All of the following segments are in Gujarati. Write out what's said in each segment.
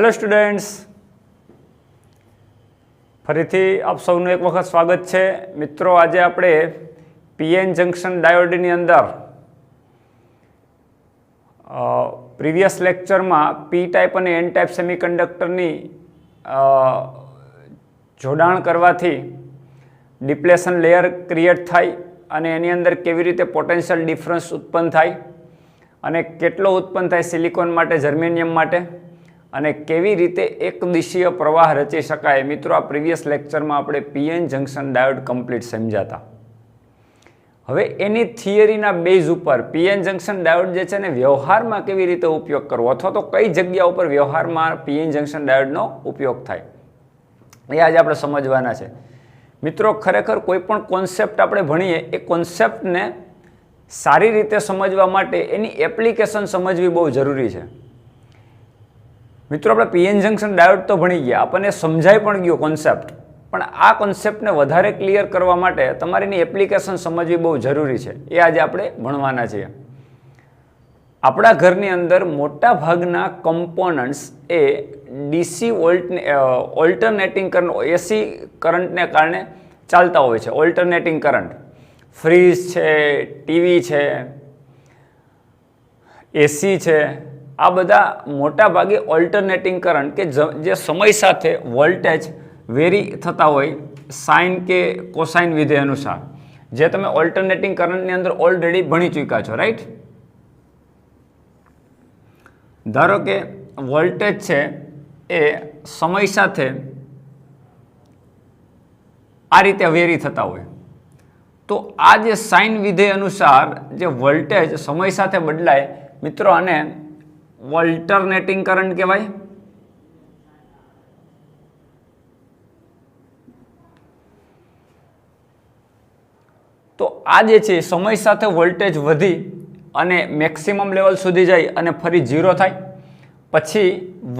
હેલો સ્ટુડન્ટ્સ, ફરીથી આપ સૌનું એક વખત સ્વાગત છે. મિત્રો, આજે આપણે પીએન જંક્શન ડાયોડની અંદર પ્રીવિયસ લેક્ચરમાં પી ટાઈપ અને એન ટાઈપ સેમિકન્ડક્ટરની જોડાણ કરવાથી ડિપ્લેશન લેયર ક્રિએટ થાય અને એની અંદર કેવી રીતે પોટેન્શિયલ ડિફરન્સ ઉત્પન્ન થાય અને કેટલો ઉત્પન્ન થાય સિલિકોન માટે, જર્મેનિયમ માટે, અને કેવી રીતે એક દિશીય પ્રવાહ રચી શકાય. મિત્રો, આ પ્રીવિયસ લેક્ચરમાં આપણે પીએન જંક્શન ડાયોડ કમ્પ્લીટ સમજ્યા હતા. હવે એની થિયરીના બેઝ ઉપર પીએન જંક્શન ડાયોડ જે છે ને વ્યવહારમાં કેવી રીતે ઉપયોગ કરવો અથવા તો કઈ જગ્યા ઉપર વ્યવહારમાં પીએન જંક્શન ડાયોડનો ઉપયોગ થાય એ આજે આપણે સમજવાના છે. મિત્રો, ખરેખર કોઈ પણ કોન્સેપ્ટ આપણે ભણીએ એ કોન્સેપ્ટને સારી રીતે સમજવા માટે એની એપ્લિકેશન સમજવી બહુ જરૂરી છે. મિત્રો, આપણે પીએન જંક્શન ડાયોડ તો ભણી ગયા, આપણને સમજાઈ પણ ગયો કોન્સેપ્ટ, પણ આ કોન્સેપ્ટને વધારે ક્લિયર કરવા માટે તમારે એની એપ્લિકેશન સમજવી બહુ જરૂરી છે. એ આજે આપણે ભણવાના છીએ. આપણા ઘરની અંદર મોટા ભાગના કમ્પોનન્ટ્સ એ ડીસી ઓલ્ટરનેટિંગ કરંટ, એસી કરંટને કારણે ચાલતા હોય છે. ઓલ્ટરનેટિંગ કરંટ, ફ્રીજ છે, ટીવી છે, એસી છે, આ બધા મોટા ભાગે ઓલ્ટરનેટિંગ કરંટ કે જે સમય સાથે વોલ્ટેજ વેરી થતા હોય સાઇન કે કોસાઇન વિધેય અનુસાર, જે તમે ઓલ્ટરનેટિંગ કરંટની અંદર ઓલરેડી ભણી ચૂક્યા છો, રાઈટ? ધારો કે વોલ્ટેજ છે એ સમય સાથે આ રીતે વેરી થતા હોય, તો આ જે સાઇન વિધેય અનુસાર જે વોલ્ટેજ સમય સાથે બદલાય, મિત્રો, આને ઓલ્ટરનેટિંગ કરંટ કહેવાય. તો આ જે છે સમય સાથે વોલ્ટેજ વધી અને મેક્સિમમ લેવલ સુધી જાય અને ફરી ઝીરો થાય, પછી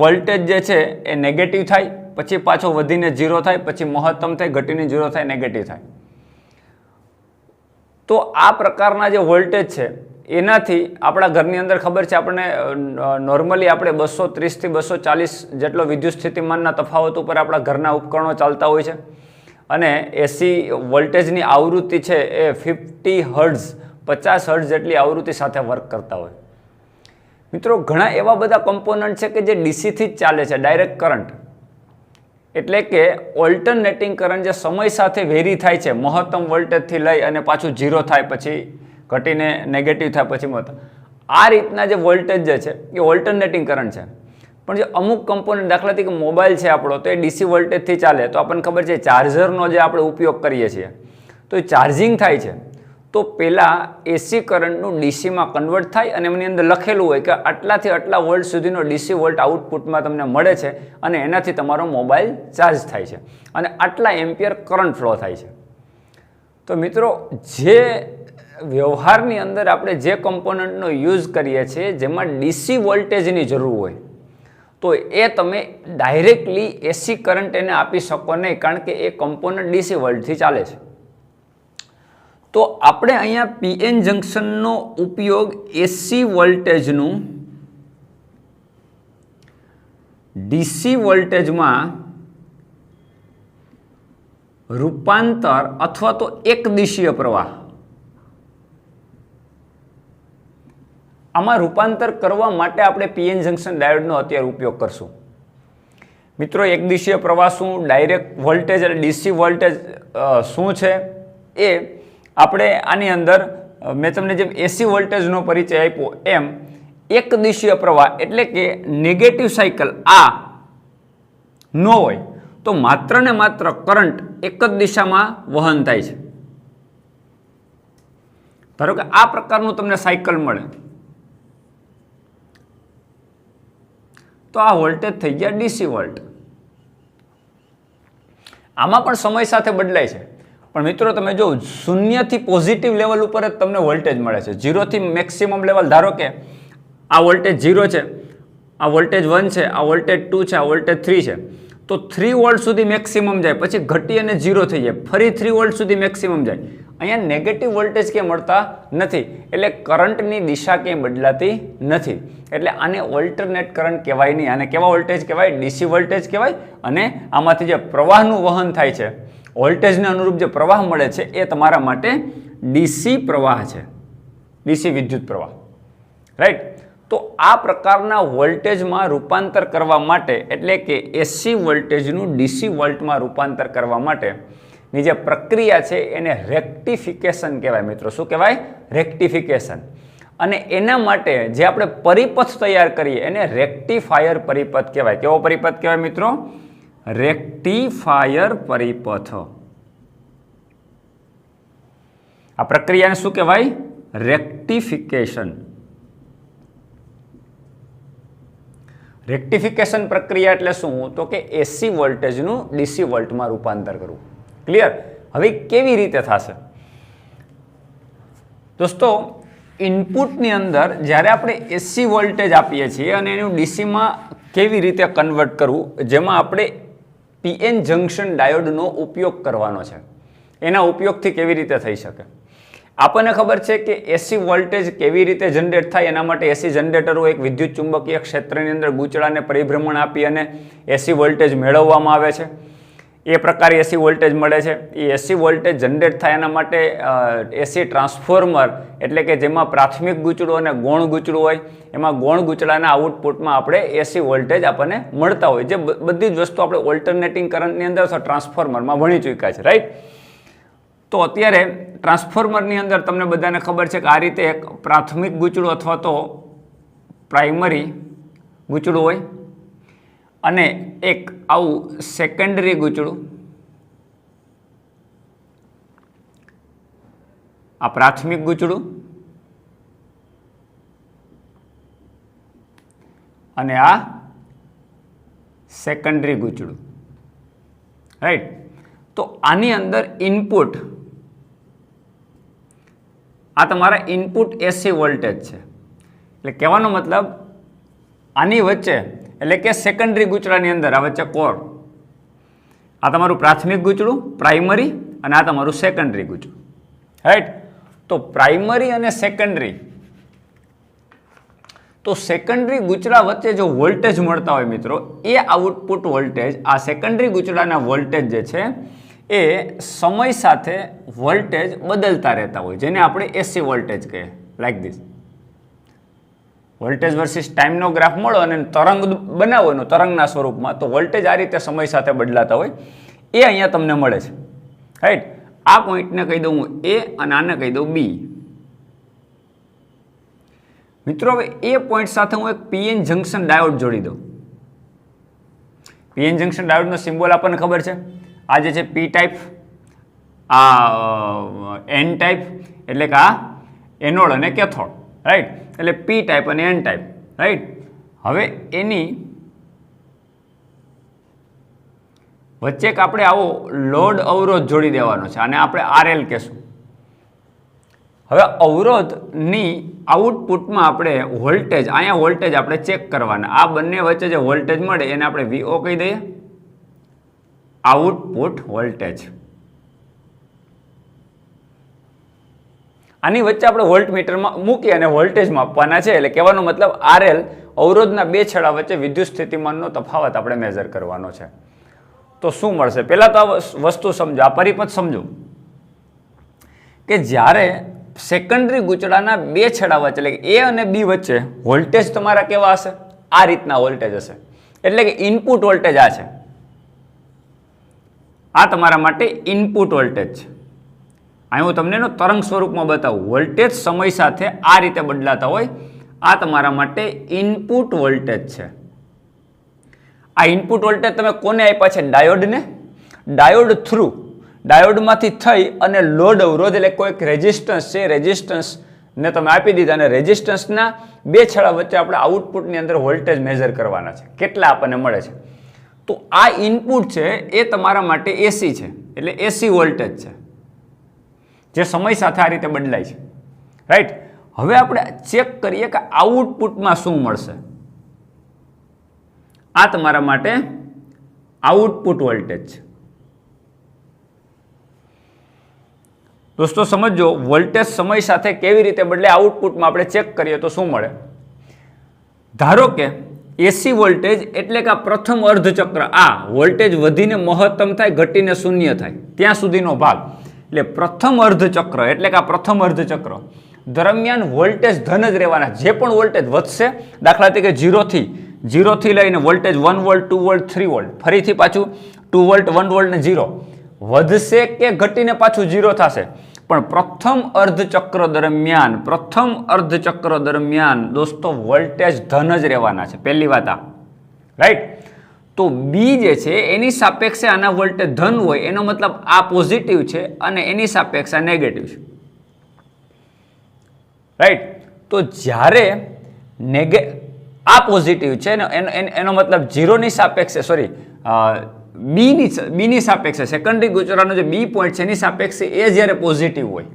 વોલ્ટેજ જે છે એ નેગેટિવ થાય, પછી પાછો વધીને ઝીરો થાય, પછી મહત્તમ થાય, ઘટીને ઝીરો થાય, નેગેટિવ થાય. તો આ પ્રકારના જે વોલ્ટેજ છે એનાથી આપણા ઘરની અંદર ખબર છે આપણને નોર્મલી આપણે 230 થી 240 જેટલો વિદ્યુત સ્થિતિમાનના તફાવત ઉપર આપણા ઘરના ઉપકરણો ચાલતા હોય છે, અને એસી વોલ્ટેજની આવૃત્તિ છે એ 50 હર્ટ્ઝ 50 હર્ટ્ઝ જેટલી આવૃત્તિ સાથે વર્ક કરતા હોય. મિત્રો, ઘણા એવા બધા કમ્પોનન્ટ છે કે જે ડીસીથી જ ચાલે છે, ડાયરેક્ટ કરંટ, એટલે કે ઓલ્ટરનેટિંગ કરંટ જે સમય સાથે વેરી થાય છે, મહત્તમ વોલ્ટેજથી લઈ અને પાછું ઝીરો થાય, પછી ઘટીને નેગેટિવ થાય, પછી મહત્તમ. આ રીતના જે વોલ્ટેજ જે છે એ ઓલ્ટરનેટિંગ કરંટ છે. પણ જે અમુક કમ્પોનન્ટ, દાખલા તરીકે મોબાઈલ છે આપણો, તો એ ડીસી વોલ્ટેજથી ચાલે, તો આપણને ખબર છે ચાર્જરનો જે આપણે ઉપયોગ કરીએ છીએ તો એ ચાર્જિંગ થાય છે, તો પહેલાં એસી કરંટનું ડીસીમાં કન્વર્ટ થાય અને એમની અંદર લખેલું હોય કે આટલાથી આટલા વોલ્ટ સુધીનો ડીસી વોલ્ટ આઉટપુટમાં તમને મળે છે અને એનાથી તમારો મોબાઈલ ચાર્જ થાય છે અને આટલા એમ્પિયર કરંટ ફ્લો થાય છે. તો મિત્રો, જે વ્યવહારની અંદર આપણે જે કમ્પોનન્ટનો યુઝ કરીએ છીએ જેમાં ડીસી વોલ્ટેજની જરૂર હોય, તો એ તમે ડાયરેક્ટલી એસી કરંટ એને આપી શકો નહીં, કારણ કે એ કમ્પોનન્ટ ડીસી વોલ્ટથી ચાલે છે. તો આપણે અહીંયા પીએન જંક્શનનો ઉપયોગ એસી વોલ્ટેજનું ડીસી વોલ્ટેજમાં રૂપાંતર અથવા તો એક દિશીય પ્રવાહ, આમાં રૂપાંતર કરવા માટે આપણે પીએન જંક્શન ડાયોડનો અત્યારે ઉપયોગ કરશું. મિત્રો, એક દિશીય પ્રવાહ શું, ડાયરેક્ટ વોલ્ટેજ અને ડીસી વોલ્ટેજ શું છે, એ આપણે આની અંદર મેં તમને જેમ એસી વોલ્ટેજનો પરિચય આપ્યો એમ એક દિશીય પ્રવાહ એટલે કે નેગેટિવ સાયકલ આ ન હોય તો માત્ર ને માત્ર કરંટ એક જ દિશામાં વહન થાય છે. ધારો કે આ પ્રકારનું તમને સાયકલ મળે, તો આ વોલ્ટેજ થઈ ગયા ડીસી વોલ્ટ. આમાં પણ સમય સાથે બદલાય છે, પણ મિત્રો તમે જો શૂન્યથી પોઝિટિવ લેવલ ઉપર જ તમને વોલ્ટેજ મળે છે. ઝીરોથી મેક્સિમમ લેવલ, ધારો કે આ વોલ્ટેજ 0 છે, આ વોલ્ટેજ 1 છે, આ વોલ્ટેજ 2 છે, આ વોલ્ટેજ 3 છે, તો 3 વોલ્ટ સુધી મેક્સિમમ જાય, પછી ઘટી અને 0 થઈ જાય, ફરી 3 વોલ્ટ સુધી મેક્સિમમ જાય. અહીંયા નેગેટિવ વોલ્ટેજ ક્યાંય મળતા નથી, એટલે કરંટની દિશા ક્યાંય બદલાતી નથી. એટલે આને ઓલ્ટરનેટ કરંટ કહેવાય નહીં. આને કેવા વોલ્ટેજ કહેવાય? ડીસી વોલ્ટેજ કહેવાય. અને આમાંથી જે પ્રવાહનું વહન થાય છે, વોલ્ટેજને અનુરૂપ જે પ્રવાહ મળે છે, એ તમારા માટે ડીસી પ્રવાહ છે, ડીસી વિદ્યુત પ્રવાહ. રાઈટ. તો આ પ્રકારના વોલ્ટેજમાં રૂપાંતર કરવા માટે, એટલે કે એસી વોલ્ટેજનું ડીસી વોલ્ટમાં રૂપાંતર કરવા માટેની જે પ્રક્રિયા છે એને રેક્ટિફિકેશન કહેવાય મિત્રો. શું કહેવાય? રેક્ટિફિકેશન. અને એના માટે જે આપણે પરિપથ તૈયાર કરીએ એને રેક્ટિફાયર પરિપથ કહેવાય. કેવો પરિપથ કહેવાય મિત્રો? રેક્ટિફાયર પરિપથ. આ પ્રક્રિયાને શું કહેવાય? રેક્ટિફિકેશન. રેક્ટિફિકેશન પ્રક્રિયા એટલે શું? તો કે એસી વોલ્ટેજનું ડીસી વોલ્ટમાં રૂપાંતર કરવું. ક્લિયર? હવે કેવી રીતે થશે દોસ્તો? ઇનપુટની અંદર જ્યારે આપણે એસી વોલ્ટેજ આપીએ છીએ અને એનું ડીસીમાં કેવી રીતે કન્વર્ટ કરવું, જેમાં આપણે પીએન જંક્શન ડાયોડનો ઉપયોગ કરવાનો છે. એના ઉપયોગથી કેવી રીતે થઈ શકે? આપણને ખબર છે કે એસી વોલ્ટેજ કેવી રીતે જનરેટ થાય. એના માટે એસી જનરેટરો એક વિદ્યુત ચુંબકીય ક્ષેત્રની અંદર ગૂંચળાને પરિભ્રમણ આપી અને એસી વોલ્ટેજ મેળવવામાં આવે છે. એ પ્રકારે એસી વોલ્ટેજ મળે છે. એ એસી વોલ્ટેજ જનરેટ થાય એના માટે એસી ટ્રાન્સફોર્મર, એટલે કે જેમાં પ્રાથમિક ગૂંચળું અને ગૌણ ગૂંચળું હોય, એમાં ગૌણ ગૂંચળાના આઉટપુટમાં આપણે એસી વોલ્ટેજ આપણને મળતા હોય. જે બધી જ વસ્તુ આપણે ઓલ્ટરનેટિંગ કરંટની અંદર અથવા ટ્રાન્સફોર્મરમાં ભણી ચૂક્યા છે. રાઈટ. તો અત્યારે ટ્રાન્સફોર્મરની અંદર તમને બધાને ખબર છે કે આ રીતે એક પ્રાથમિક ગૂંચળું અથવા તો પ્રાઇમરી ગૂંચળું હોય અને એક આવું સેકન્ડરી ગૂંચળું. આ પ્રાથમિક ગૂંચળું અને આ સેકન્ડરી ગૂંચળું. રાઈટ. તો આની અંદર ઇનપુટ, આ તમારા ઇનપુટ એસી વોલ્ટેજ છે. એટલે કહેવાનો મતલબ આની વચ્ચે, એટલે કે સેકન્ડરી ગૂંચળાની અંદર આ વચ્ચે કોર, આ તમારું પ્રાથમિક ગૂંચળું પ્રાઇમરી અને આ તમારું સેકન્ડરી ગૂંચળું. રાઈટ. તો પ્રાઇમરી અને સેકન્ડરી, તો સેકન્ડરી ગૂંચળા વચ્ચે જો વોલ્ટેજ મળતા હોય મિત્રો, એ આઉટપુટ વોલ્ટેજ, આ સેકન્ડરી ગૂંચળાના વોલ્ટેજ જે છે એ સમય સાથે વોલ્ટેજ બદલતા રહેતા હોય, જેને આપણે એસી વોલ્ટેજ કહીએ. Like this. વોલ્ટેજ વર્સિસ ટાઈમનો ગ્રાફ મળો અને તરંગ બનાવો એનો તરંગના સ્વરૂપમાં, તો વોલ્ટેજ આ રીતે સમય સાથે બદલાતા હોય. એ અહીંયા તમને મળે છે. રાઈટ. આ પોઈન્ટને કહી દઉં હું એ અને આને કહી દઉં બી. મિત્રો હવે એ પોઈન્ટ સાથે હું એક પીએન જંક્શન ડાયોડ જોડી દઉં. પીએન જંક્શન ડાયોડનો સિમ્બોલ આપણને ખબર છે. આ જે છે પી ટાઈપ, આ એન ટાઈપ, એટલે કે આ એનોડ અને કેથોડ. રાઈટ. એટલે પી ટાઈપ અને એન ટાઈપ. રાઈટ. હવે એની વચ્ચે એક આપણે આવો લોડ અવરોધ જોડી દેવાનો છે, અને આપણે આરએલ કહેશું. હવે અવરોધની આઉટપુટમાં આપણે વોલ્ટેજ, અહીંયા વોલ્ટેજ આપણે ચેક કરવાના. આ બંને વચ્ચે જે વોલ્ટેજ મળે એને આપણે વીઓ કહી દઈએ, આઉટપુટ વોલ્ટેજ. આની વચ્ચે આપણે વોલ્ટમીટરમાં મૂકી અને વોલ્ટેજ માપવાના છે. એટલે કહેવાનો મતલબ આરએલ, અવરોધના બે છેડા વચ્ચે વિદ્યુત સ્થિતિમાનનો તફાવત આપણે મેઝર કરવાનો છે. તો શું મળશે? પહેલા તો આ વસ્તુ સમજો, આ પરિપથ સમજો કે જ્યારે સેકન્ડરી ગૂંચળાના બે છેડા વચ્ચે, એટલે કે એ અને બી વચ્ચે વોલ્ટેજ તમારા કેવા હશે? આ રીતના વોલ્ટેજ હશે. એટલે કે ઇનપુટ વોલ્ટેજ આ છે. આ તમારા માટે ઇનપુટ વોલ્ટેજ છે. અહીં હું તમને એનો તરંગ સ્વરૂપમાં બતાવું. વોલ્ટેજ સમય સાથે આ રીતે બદલાતા હોય. આ તમારા માટે ઇનપુટ વોલ્ટેજ છે. આ ઇનપુટ વોલ્ટેજ તમે કોને આપ્યા છે? ડાયોડને. ડાયોડ થ્રુ, ડાયોડમાંથી થઈ અને લોડ અવરોધ, એટલે કોઈક રેઝિસ્ટન્સ છે, રેઝિસ્ટન્સને તમે આપી દીધા અને રેઝિસ્ટન્સના બે છેડા વચ્ચે આપણે આઉટપુટની અંદર વોલ્ટેજ મેઝર કરવાના છે. કેટલા આપણને મળે છે? તો આ ઇનપુટ છે એ તમારા માટે એસી છે, એટલે એસી વોલ્ટેજ છે જે સમય સાથે આ રીતે બદલાય છે. રાઈટ. હવે આપણે ચેક કરીએ કે આઉટપુટમાં શું મળશે. આ તમારા માટે આઉટપુટ વોલ્ટેજ છે. દોસ્તો સમજો, વોલ્ટેજ સમય સાથે કેવી રીતે બદલે આઉટપુટમાં આપણે ચેક કરીએ તો શું મળે. ધારો કે એસી વોલ્ટેજ એટલે કે આ પ્રથમ અર્ધચક્ર, આ વોલ્ટેજ વધીને મહત્તમ થાય, ઘટીને શૂન્ય થાય ત્યાં સુધીનો ભાગ, એટલે પ્રથમ અર્ધચક્ર એટલે કે આ પ્રથમ અર્ધચક્ર દરમિયાન વોલ્ટેજ ધન જ રહેવાના. જે પણ વોલ્ટેજ વધશે, દાખલા તરીકે ઝીરોથી લઈને વોલ્ટેજ 1 વોલ્ટ 2 વોલ્ટ 3 વોલ્ટ, ફરીથી પાછું 2 વોલ્ટ 1 વોલ્ટ ને 0 વધશે કે ઘટીને પાછું 0 થશે, પણ પ્રથમ અર્ધચક્ર દરમિયાન દોસ્તો વોલ્ટેજ ધન જ રહેવાના છે. પહેલી વાત આ, રાઈટ. તો બી જે છે એની સાપેક્ષે આના વોલ્ટેજ ધન હોય, એનો મતલબ આ પોઝિટિવ છે અને એની સાપેક્ષે આ નેગેટિવ છે, રાઈટ. તો જ્યારે આ પોઝિટિવ છે ને એનો મતલબ 0ની સાપેક્ષે, સોરી, બીની સાપેક્ષે સેકન્ડરી ગોચરાનો જે બી પોઈન્ટ છે એની સાપેક્ષે એ જ્યારે પોઝિટિવ હોય,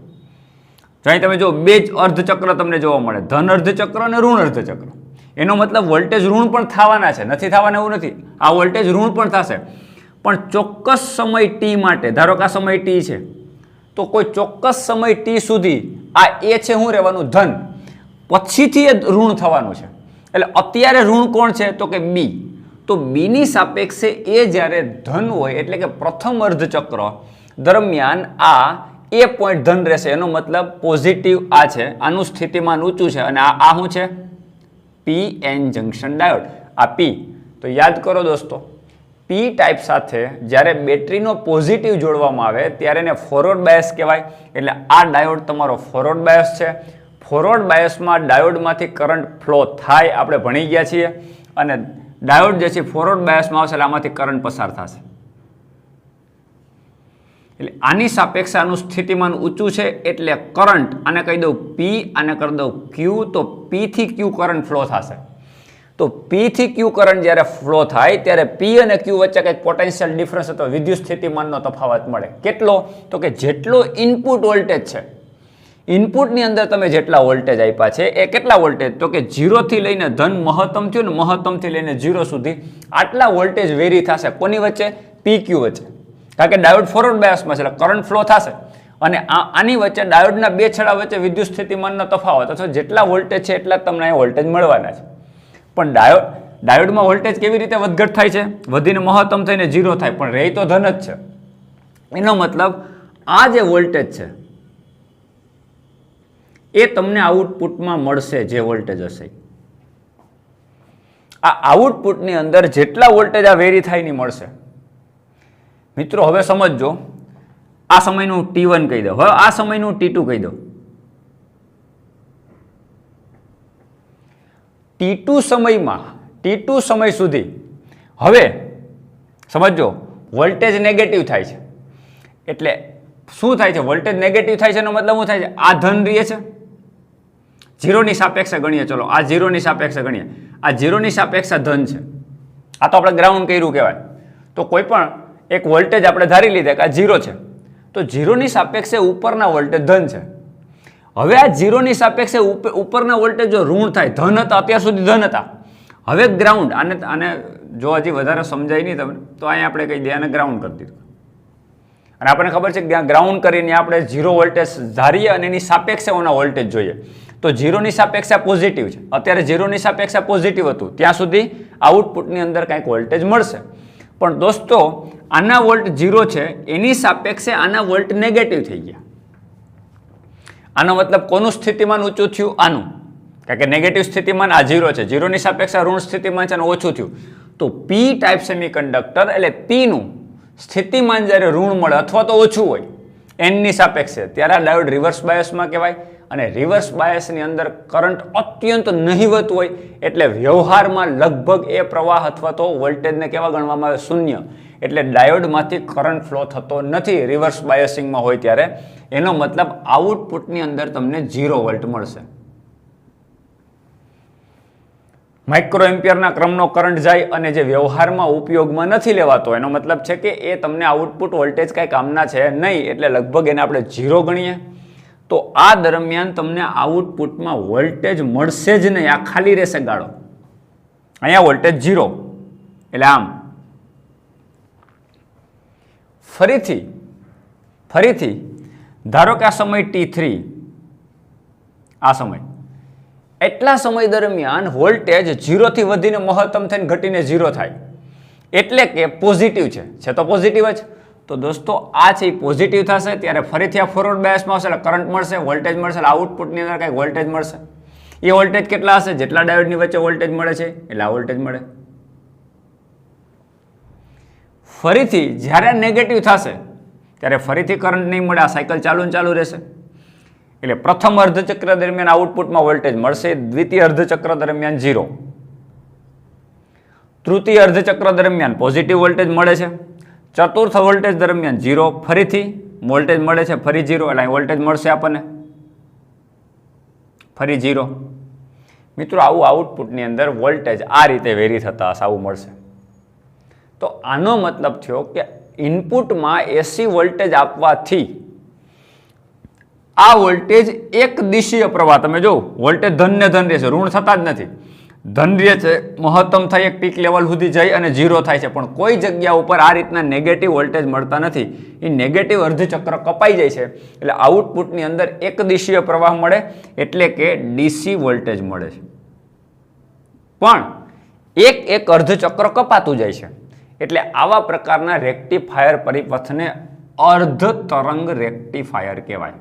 તો અહીં તમે જો બે જ અર્ધચક્ર તમને જોવા મળે, ધન અર્ધચક્ર અને ઋણ અર્ધચક્ર. એનો મતલબ વોલ્ટેજ ઋણ પણ થવાના છે, નથી થવાના એવું નથી. આ વોલ્ટેજ ઋણ પણ થશે, પણ ચોક્કસ સમય ટી માટે. ધારો કે આ સમય ટી છે, તો કોઈ ચોક્કસ સમય ટી સુધી આ એ છે શું રહેવાનું, ધન, પછીથી એ ઋણ થવાનું છે. એટલે અત્યારે ઋણ કોણ છે તો કે બી. તો બીની સાપેક્ષે એ જ્યારે ધન હોય એટલે કે પ્રથમ અર્ધચક્ર દરમિયાન આ એ પોઈન્ટ ધન રહેશે. એનો મતલબ પોઝિટિવ આ છે, આનું સ્થિતિમાન ઊંચું છે, અને આ શું છે, પી એન જંક્શન ડાયોડ. આ પી, તો યાદ કરો દોસ્તો, પી ટાઈપ સાથે જ્યારે બેટરીનો પોઝિટિવ જોડવામાં આવે ત્યારે એને ફોરવર્ડ બાયસ કહેવાય. એટલે આ ડાયોડ તમારો ફોરવર્ડ બાયસ છે. ફોરવર્ડ બાયસમાં ડાયોડમાંથી કરંટ ફ્લો થાય, આપણે ભણી ગયા છીએ. અને ડાયોડ જે છે ફોરવર્ડ બાયસમાં આવશે, એટલે આમાંથી કરંટ પસાર થશે. એટલે આની સાપેક્ષે આનું સ્થિતિમાન ઊંચું છે, એટલે કરંટ, આને કહી દઉં પી, આને કરી દઉં ક્યુ, તો પી થી ક્યુ કરંટ ફ્લો થશે. તો પી થી ક્યુ કરંટ જ્યારે ફ્લો થાય ત્યારે પી અને ક્યુ વચ્ચે કંઈક પોટેન્શિયલ ડિફરન્સ અથવા વિદ્યુત સ્થિતિમાનનો તફાવત મળે. કેટલો? તો કે જેટલો ઇનપુટ વોલ્ટેજ છે, ઇનપુટની અંદર તમે જેટલા વોલ્ટેજ આપ્યા છે એ કેટલા વોલ્ટેજ, તો કે 0 થી લઈને ધન મહત્તમ થયું ને મહત્તમથી લઈને 0 સુધી આટલા વોલ્ટેજ વેરી થશે. કોની વચ્ચે? પી ક્યુ વચ્ચે. કારણ કે ડાયોડ ફોરવર્ડ બાયસમાં છે એટલે કરંટ ફ્લો થશે, અને આની વચ્ચે ડાયોડના બે છેડા વચ્ચે વિદ્યુત સ્થિતિમાનનો તફાવત, અથવા જેટલા વોલ્ટેજ છે એટલા તમને અહીંયા વોલ્ટેજ મળવાના છે. પણ ડાયોડમાં વોલ્ટેજ કેવી રીતે વધઘટ થાય છે? વધીને મહત્તમ થઈને 0 થાય, પણ રહે તો ધન જ છે. એનો મતલબ આ જે વોલ્ટેજ છે એ તમને આઉટપુટમાં મળશે, જે વોલ્ટેજ હશે આ આઉટપુટની અંદર જેટલા વોલ્ટેજ આ વેરી થાય ની મળશે. મિત્રો હવે સમજજો, આ સમયનું T1 કહી દો, હવે આ સમયનું T2 કહી દો. T2 સમય સુધી હવે સમજો વોલ્ટેજ નેગેટિવ થાય છે. એટલે શું થાય છે? વોલ્ટેજ નેગેટિવ થાય છે એનો મતલબ શું થાય છે? આ ધન રહે છે, 0ની સાપેક્ષે ગણીએ. ચલો આ 0ની સાપેક્ષે ગણીએ, આ 0ની સાપેક્ષે ધન છે. આ તો આપણે ગ્રાઉન્ડ કર્યું કહેવાય. તો કોઈ પણ એક વોલ્ટેજ આપણે ધારી લીધા કે આ 0 છે, તો 0ની સાપેક્ષે ઉપરના વોલ્ટેજ ધન છે. હવે આ 0ની સાપેક્ષે ઉપરના વોલ્ટેજ જો ઋણ થાય, ધન હતા અત્યાર સુધી, ધન હતા, હવે ગ્રાઉન્ડ, આને જો હજી વધારે સમજાય નહીં તમને તો અહીંયા આપણે કહી દઈએ આને ગ્રાઉન્ડ કરી દીધું. અને આપણને ખબર છે કે ગ્રાઉન્ડ કરીને આપણે 0 વોલ્ટેજ ધારીએ અને એની સાપેક્ષે ઓના વોલ્ટેજ જોઈએ. તો 0ની સાપેક્ષે પોઝિટિવ છે, અત્યારે 0ની સાપેક્ષે પોઝિટિવ હતું, ત્યાં સુધી આઉટપુટની અંદર કંઈક વોલ્ટેજ મળશે. પણ દોસ્તો આના વોલ્ટ 0 છે, એની સાપેક્ષે આના વોલ્ટ નેગેટિવ થઈ ગયા. આનો મતલબ કોનું સ્થિતિમાન ઊંચું થયું? આનું. કારણ કે નેગેટિવ સ્થિતિમાન આ 0 છે, 0ની સાપેક્ષે ઋણ સ્થિતિમાન છે અને ઓછું થયું. તો પી ટાઈપ સેમિકન્ડક્ટર એટલે પીનું સ્થિતિમાન જ્યારે ઋણ મળે અથવા તો ઓછું હોય એનની સાપેક્ષે, ત્યારે આ ડાયોડ રિવર્સ બાયસમાં કહેવાય. અને રિવર્સ બાયસની અંદર કરંટ અત્યંત નહિવત હોય, એટલે વ્યવહારમાં લગભગ એ પ્રવાહ અથવા તો વોલ્ટેજને કેવા ગણવામાં આવે? શૂન્ય. એટલે ડાયોડમાંથી કરંટ ફ્લો થતો નથી રિવર્સ બાયસિંગમાં હોય ત્યારે. એનો મતલબ આઉટપુટની અંદર તમને 0 વોલ્ટ મળશે. માઇક્રો એમ્પિયરના ક્રમનો કરંટ જાય અને જે વ્યવહારમાં ઉપયોગમાં નથી લેવાતો, એનો મતલબ છે કે એ તમને આઉટપુટ વોલ્ટેજ કાંઈ કામના છે નહીં, એટલે લગભગ એને આપણે 0 ગણીએ. તો આ દરમિયાન તમને આઉટપુટમાં વોલ્ટેજ મળશે જ નહીં, આ ખાલી રહેશે ગાળો. અહીંયા વોલ્ટેજ 0, એટલે આમ ફરીથી ધારો કે આ સમય T3, આ સમય, એટલા સમય દરમિયાન વોલ્ટેજ 0 થી વધીને મહત્તમ થઈને ઘટીને 0 થાય, એટલે કે પોઝિટિવ છે તો પોઝિટિવ જ. તો દોસ્તો આ છે એ પોઝિટિવ થશે ત્યારે ફરીથી આ ફોરવર્ડ બાયસમાં હશે એટલે કરંટ મળશે, વોલ્ટેજ મળશે, એટલે આઉટપુટની અંદર કંઈક વોલ્ટેજ મળશે. એ વોલ્ટેજ કેટલા હશે? જેટલા ડાયોડની વચ્ચે વોલ્ટેજ મળે છે એટલે આ વોલ્ટેજ મળે. ફરીથી જ્યારે નેગેટિવ થશે ત્યારે ફરીથી કરંટ નહીં મળે, આ સાયકલ ચાલુ રહેશે. એટલે પ્રથમ અર્ધચક્ર દરમિયાન આઉટપુટમાં વોલ્ટેજ મળશે, દ્વિતીય અર્ધચક્ર દરમિયાન 0, તૃતીય અર્ધચક્ર દરમિયાન પોઝિટિવ વોલ્ટેજ મળે છે, ચતુર્થ વોલ્ટેજ દરમિયાન 0, ફરીથી વોલ્ટેજ મળે છે, ફરી 0, એટલે અહીં વોલ્ટેજ મળશે આપણને, ફરી 0. મિત્રો આવું આઉટપુટની અંદર વોલ્ટેજ આ રીતે વેરી થતા હશે, આવું મળશે. તો આનો મતલબ થયો કે ઇનપુટમાં એસી વોલ્ટેજ આપવાથી આ વોલ્ટેજ એક દિશીય પ્રવાહ, તમે જો વોલ્ટેજ ધન ને ધન રહેશે, ઋણ થતા જ નથી, ધન રહે છે, મહત્તમ થાય એક પીક લેવલ સુધી જાય અને 0 થાય છે, પણ કોઈ જગ્યા ઉપર આ રીતના નેગેટિવ વોલ્ટેજ મળતા નથી. એ નેગેટિવ અર્ધચક્ર કપાઈ જાય છે એટલે આઉટપુટની અંદર એક દિશીય પ્રવાહ મળે, એટલે કે ડીસી વોલ્ટેજ મળે છે. પણ એક અર્ધચક્ર કપાતું જાય છે, એટલે આવા પ્રકારના રેક્ટિફાયર પરિપથને અર્ધ તરંગ રેક્ટિફાયર કહેવાય.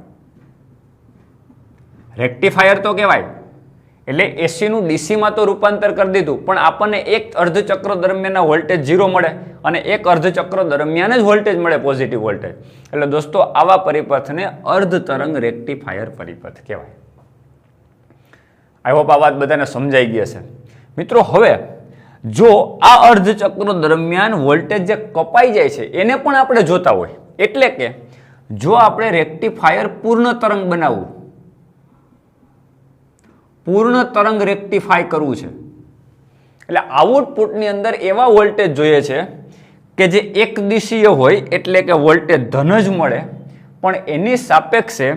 રેક્ટિફાયર તો કહેવાય એટલે એસીનું ડીસીમાં તો રૂપાંતર કરી દીધું, પણ આપણને એક અર્ધચક્ર દરમિયાન વોલ્ટેજ 0 મળે અને એક અર્ધચક્ર દરમિયાન જ વોલ્ટેજ મળે, પોઝિટિવ વોલ્ટેજ. એટલે દોસ્તો આવા પરિપથને અર્ધ તરંગ રેક્ટિફાયર પરિપથ કહેવાય. આઈ હોપ આ વાત બધાને સમજાઈ ગઈ હશે. મિત્રો હવે જો આ અર્ધચક્ર દરમિયાન વોલ્ટેજ જે કપાઈ જાય છે એને પણ આપણે જોતા હોય, એટલે કે જો આપણે રેક્ટિફાયર પૂર્ણ તરંગ બનાવવું, પૂર્ણ તરંગ રેક્ટિફાય કરવું છે, એટલે આઉટપુટની અંદર એવા વોલ્ટેજ જોઈએ છે કે જે એક દિશીય હોય, એટલે કે વોલ્ટેજ ધન જ મળે, પણ એની સાપેક્ષે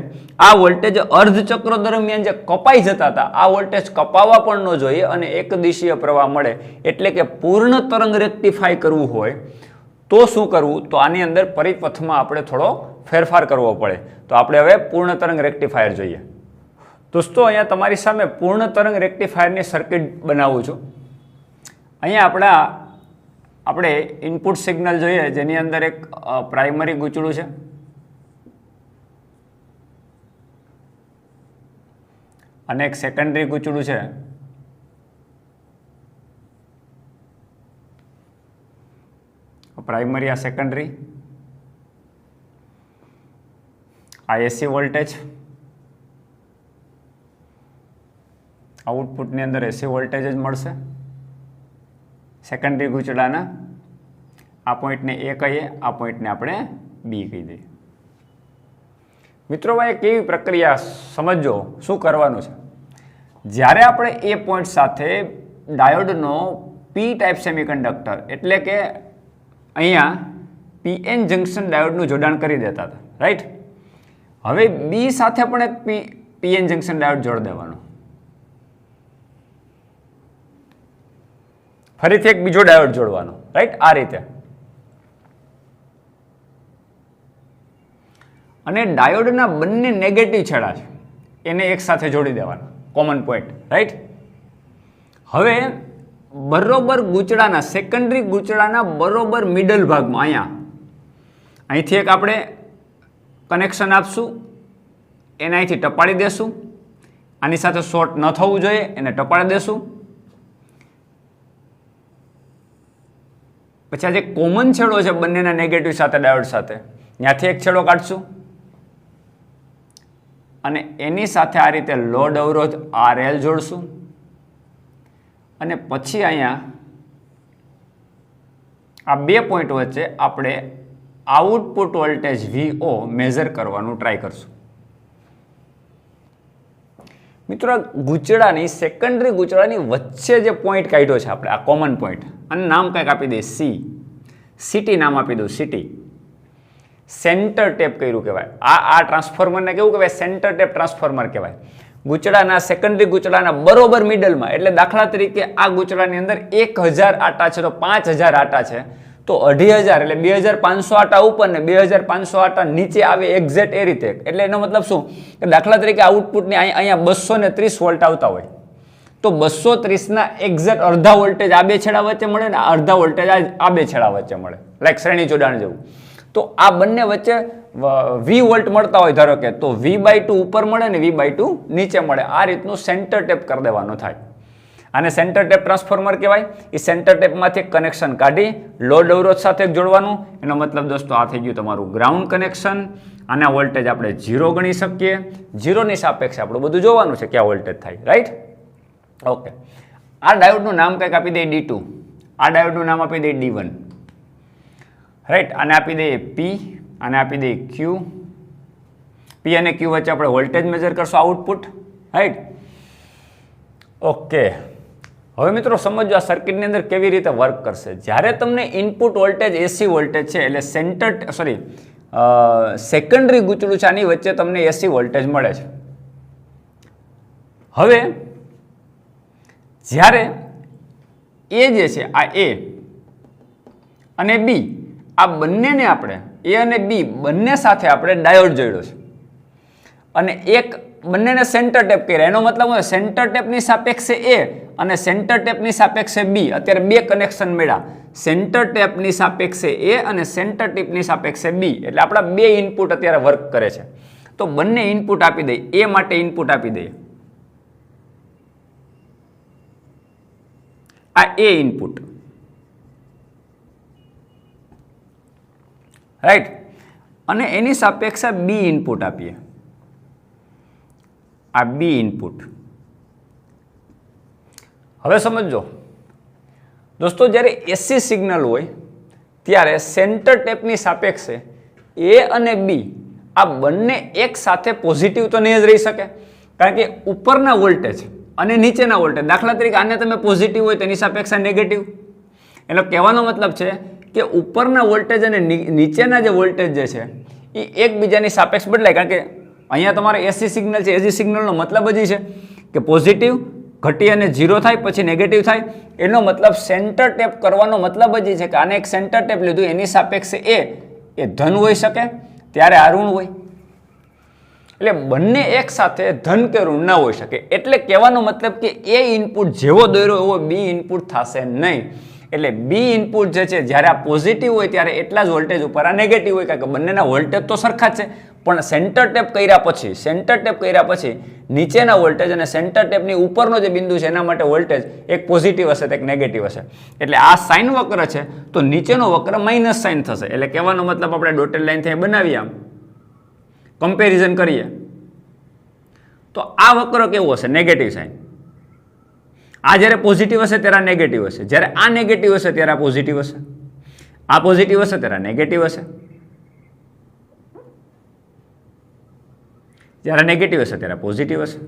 આ વોલ્ટેજ અર્ધચક્ર દરમિયાન જે કપાઈ જતા હતા આ વોલ્ટેજ કપાવવા પણ ન જોઈએ અને એક દિશીય પ્રવાહ મળે. એટલે કે પૂર્ણ તરંગ રેક્ટિફાય કરવું હોય તો શું કરવું? તો આની અંદર પરિપથમાં આપણે થોડો ફેરફાર કરવો પડે. તો આપણે હવે પૂર્ણ તરંગ રેક્ટિફાયર જોઈએ. દોસ્તો અહીંયા તમારી સામે પૂર્ણ તરંગ રેક્ટિફાયરની સર્કિટ બનાવું છું. અહીંયા આપણે ઇનપુટ સિગ્નલ જોઈએ જેની અંદર એક પ્રાઇમરી ગૂંચળું છે અને એક સેકન્ડરી ગૂંચળું છે. પ્રાઇમરી, આ સેકન્ડરી, આ એસી વોલ્ટેજ, આઉટપુટની અંદર એસી વોલ્ટેજ જ મળશે. સેકન્ડરી ગૂંચળાના આ પોઈન્ટને એ કહીએ, આ પોઈન્ટને આપણે બી કહી દઈએ. મિત્રો ભાઈ કેવી પ્રક્રિયા સમજો, શું કરવાનું છે. જ્યારે આપણે એ પોઈન્ટ સાથે ડાયોડનો પી ટાઈપ સેમિકન્ડક્ટર, એટલે કે અહીંયા પીએન જંક્શન ડાયોડનું જોડાણ કરી દેતા હતા, રાઈટ. હવે બી સાથે પણ એક પીએન જંક્શન ડાયોડ જોડી દેવાનો, ફરીથી એક બીજો ડાયોડ જોડવાનો, રાઈટ. આ રીતે અને ડાયોડના બંને નેગેટિવ છેડા છે એને એક સાથે જોડી દેવાના, કોમન પોઈન્ટ, રાઈટ. હવે બરોબર ગૂંચળાના, સેકન્ડરી ગૂંચળાના બરોબર મિડલ ભાગમાં અહીંથી એક આપણે કનેક્શન આપશું, એને અહીંથી ટપાડી દેશું, આની સાથે શોર્ટ ન થવું જોઈએ એને ટપાડી દેશું. પછી આ જે કોમન છેડો છે બંનેના નેગેટિવ સાથે ડાયોડ સાથે, ત્યાંથી એક છેડો કાઢશું અને એની સાથે આ રીતે લોડ અવરોધ RL જોડશું અને પછી અહીંયા આ બે પોઈન્ટ વચ્ચે આપણે આઉટપુટ વોલ્ટેજ VO મેઝર કરવાનું ટ્રાય કરશું. મિત્રો ગૂંચળાની, સેકન્ડરી ગૂંચળાની વચ્ચે જે પોઈન્ટ કાઢ્યો છે આપણે, આ કોમન પોઈન્ટ, અને નામ કંઈક આપી દઈએ સિટી નામ આપી દઉં, સિટી. સેન્ટર ટેપ કર્યું કહેવાય. આ ટ્રાન્સફોર્મરને કેવું કહેવાય? સેન્ટર ટેપ ટ્રાન્સફોર્મર કહેવાય. ગૂંચળાના, સેકન્ડરી ગૂંચળાના બરોબર મિડલમાં, એટલે દાખલા તરીકે આ ગૂંચળાની અંદર 1000 આટા છે તો 5000 આટા છે, તો 2500 એટલે 2500 આટા ઉપર ને 2500 આટા નીચે આવે એક્ઝેક્ટ એ રીતે. એટલે એનો મતલબ શું કે દાખલા તરીકે આઉટપુટની અહીંયા 230 વોલ્ટ આવતા હોય તો 230 ના એક્ઝેક્ટ અડધા વોલ્ટેજ આ બે છેડા વચ્ચે મળે ને અડધા વોલ્ટેજ આ બે છેડા વચ્ચે મળે, લાઈક શ્રેણી જોડાણ જેવું. તો આ બંને વચ્ચે V વોલ્ટ મળતા હોય ધારો કે, તો V/2 ઉપર મળે ને V/2 નીચે મળે. આ રીતનું સેન્ટર ટેપ કરી દેવાનો થાય. આને સેન્ટર ટેપ ટ્રાન્સફોર્મર કહેવાય. એ સેન્ટર ટેપમાંથી કનેક્શન કાઢી લોડ અવરોધ સાથે જોડવાનું. એનો મતલબ દોસ્તો આ થઈ ગયું તમારું ગ્રાઉન્ડ કનેક્શન. આના વોલ્ટેજ આપણે 0 ગણી શકીએ. 0 ની સાપેક્ષે આપણું બધું જોવાનું છે ક્યાં વોલ્ટેજ થાય, રાઈટ? ઓકે, આ ડાયોડનું નામ કંઈક આપી દઈએ D2, આ ડાયોડનું નામ આપી દઈએ D1, રાઈટ? આને આપી દઈએ P, આને આપી દઈએ Q. P અને Q વચ્ચે આપણે વોલ્ટેજ મેજર કરશું આઉટપુટ, રાઈટ? ઓકે, હવે મિત્રો સમજો આ સર્કિટની અંદર કેવી રીતે વર્ક કરશે. જ્યારે તમને ઇનપુટ વોલ્ટેજ AC વોલ્ટેજ છે એટલે સેકન્ડરી ગૂંચળું છે આની વચ્ચે તમને AC વોલ્ટેજ મળે છે. હવે જ્યારે A જે છે આ A અને B આ બંનેને આપણે A અને B બંને સાથે આપણે ડાયોડ જોડ્યો છે અને એક બંનેને સેન્ટર ટેપ કર્યા. એનો મતલબ સેન્ટર ટેપની સાપેક્ષે A અને સેન્ટર ટેપની સાપેક્ષે B. અત્યારે બે કનેક્શન મળ્યા, સેન્ટર ટેપની સાપેક્ષે A અને સેન્ટર ટેપની સાપેક્ષે B. એટલે આપણા બે ઇનપુટ અત્યારે વર્ક કરે છે. તો બંને ઇનપુટ આપી દઈએ. A માટે ઇનપુટ આપી દઈએ, આ A ઇનપુટ, રાઈટ? અને એની સાપેક્ષે B ઇનપુટ આપીએ, આ B ઇનપુટ. હવે સમજો દોસ્તો, જ્યારે AC સિગ્નલ હોય ત્યારે સેન્ટર ટેપની સાપેક્ષે A અને B આ બંને એક સાથે પોઝિટિવ તો નહીં જ રહી શકે, કારણ કે ઉપરના વોલ્ટેજ અને નીચેના વોલ્ટેજ, દાખલા તરીકે આને તમે પોઝિટિવ હોય તેની સાપેક્ષે નેગેટિવ. એનો કહેવાનો મતલબ છે કે ઉપરના વોલ્ટેજ અને નીચેના જે વોલ્ટેજ જે છે એ એકબીજાની સાપેક્ષ બદલાય. કારણ કે અહીંયા તમારે AC સિગ્નલ છે, AC સિગ્નલનો મતલબ જ છે કે પોઝિટિવ ઘટી અને 0 થાય પછી નેગેટિવ થાય. એનો મતલબ સેન્ટર ટેપ કરવાનો મતલબ જ છે કે આને એક સેન્ટર ટેપ લીધું, એની સાપેક્ષે એ ધન હોઈ શકે ત્યારે આ ઋણ હોય. એટલે બંને એક સાથે ધન કે ઋણ ના હોઈ શકે. એટલે કહેવાનો મતલબ કે A ઇનપુટ જેવો દોર્યો એવો B ઇનપુટ થશે નહીં. એટલે B ઇનપુટ જે છે જ્યારે આ પોઝિટિવ હોય ત્યારે એટલા જ વોલ્ટેજ ઉપર આ નેગેટિવ હોય, કારણ કે બંનેના વોલ્ટેજ તો સરખા જ છે. પણ સેન્ટર ટેપ કર્યા પછી નીચેના વોલ્ટેજ અને સેન્ટર ટેપની ઉપરનો જે બિંદુ છે એના માટે વોલ્ટેજ એક પોઝિટિવ હશે તો એક નેગેટિવ હશે. એટલે આ સાઇન વક્ર છે તો નીચેનો વક્ર માઇનસ સાઇન થશે. એટલે કહેવાનો મતલબ આપણે ડોટેડ લાઈનથી બનાવીએ, આમ કમ્પેરિઝન કરીએ તો આ વક્ર કેવો હશે? Negative sign. આ જ્યારે પોઝિટિવ હશે ત્યારે નેગેટિવ હશે, જ્યારે આ નેગેટિવ હશે ત્યારે આ પોઝિટિવ હશે, આ પોઝિટિવ હશે ત્યારે નેગેટિવ હશે, જ્યારે નેગેટિવ હશે ત્યારે પોઝિટિવ હશે.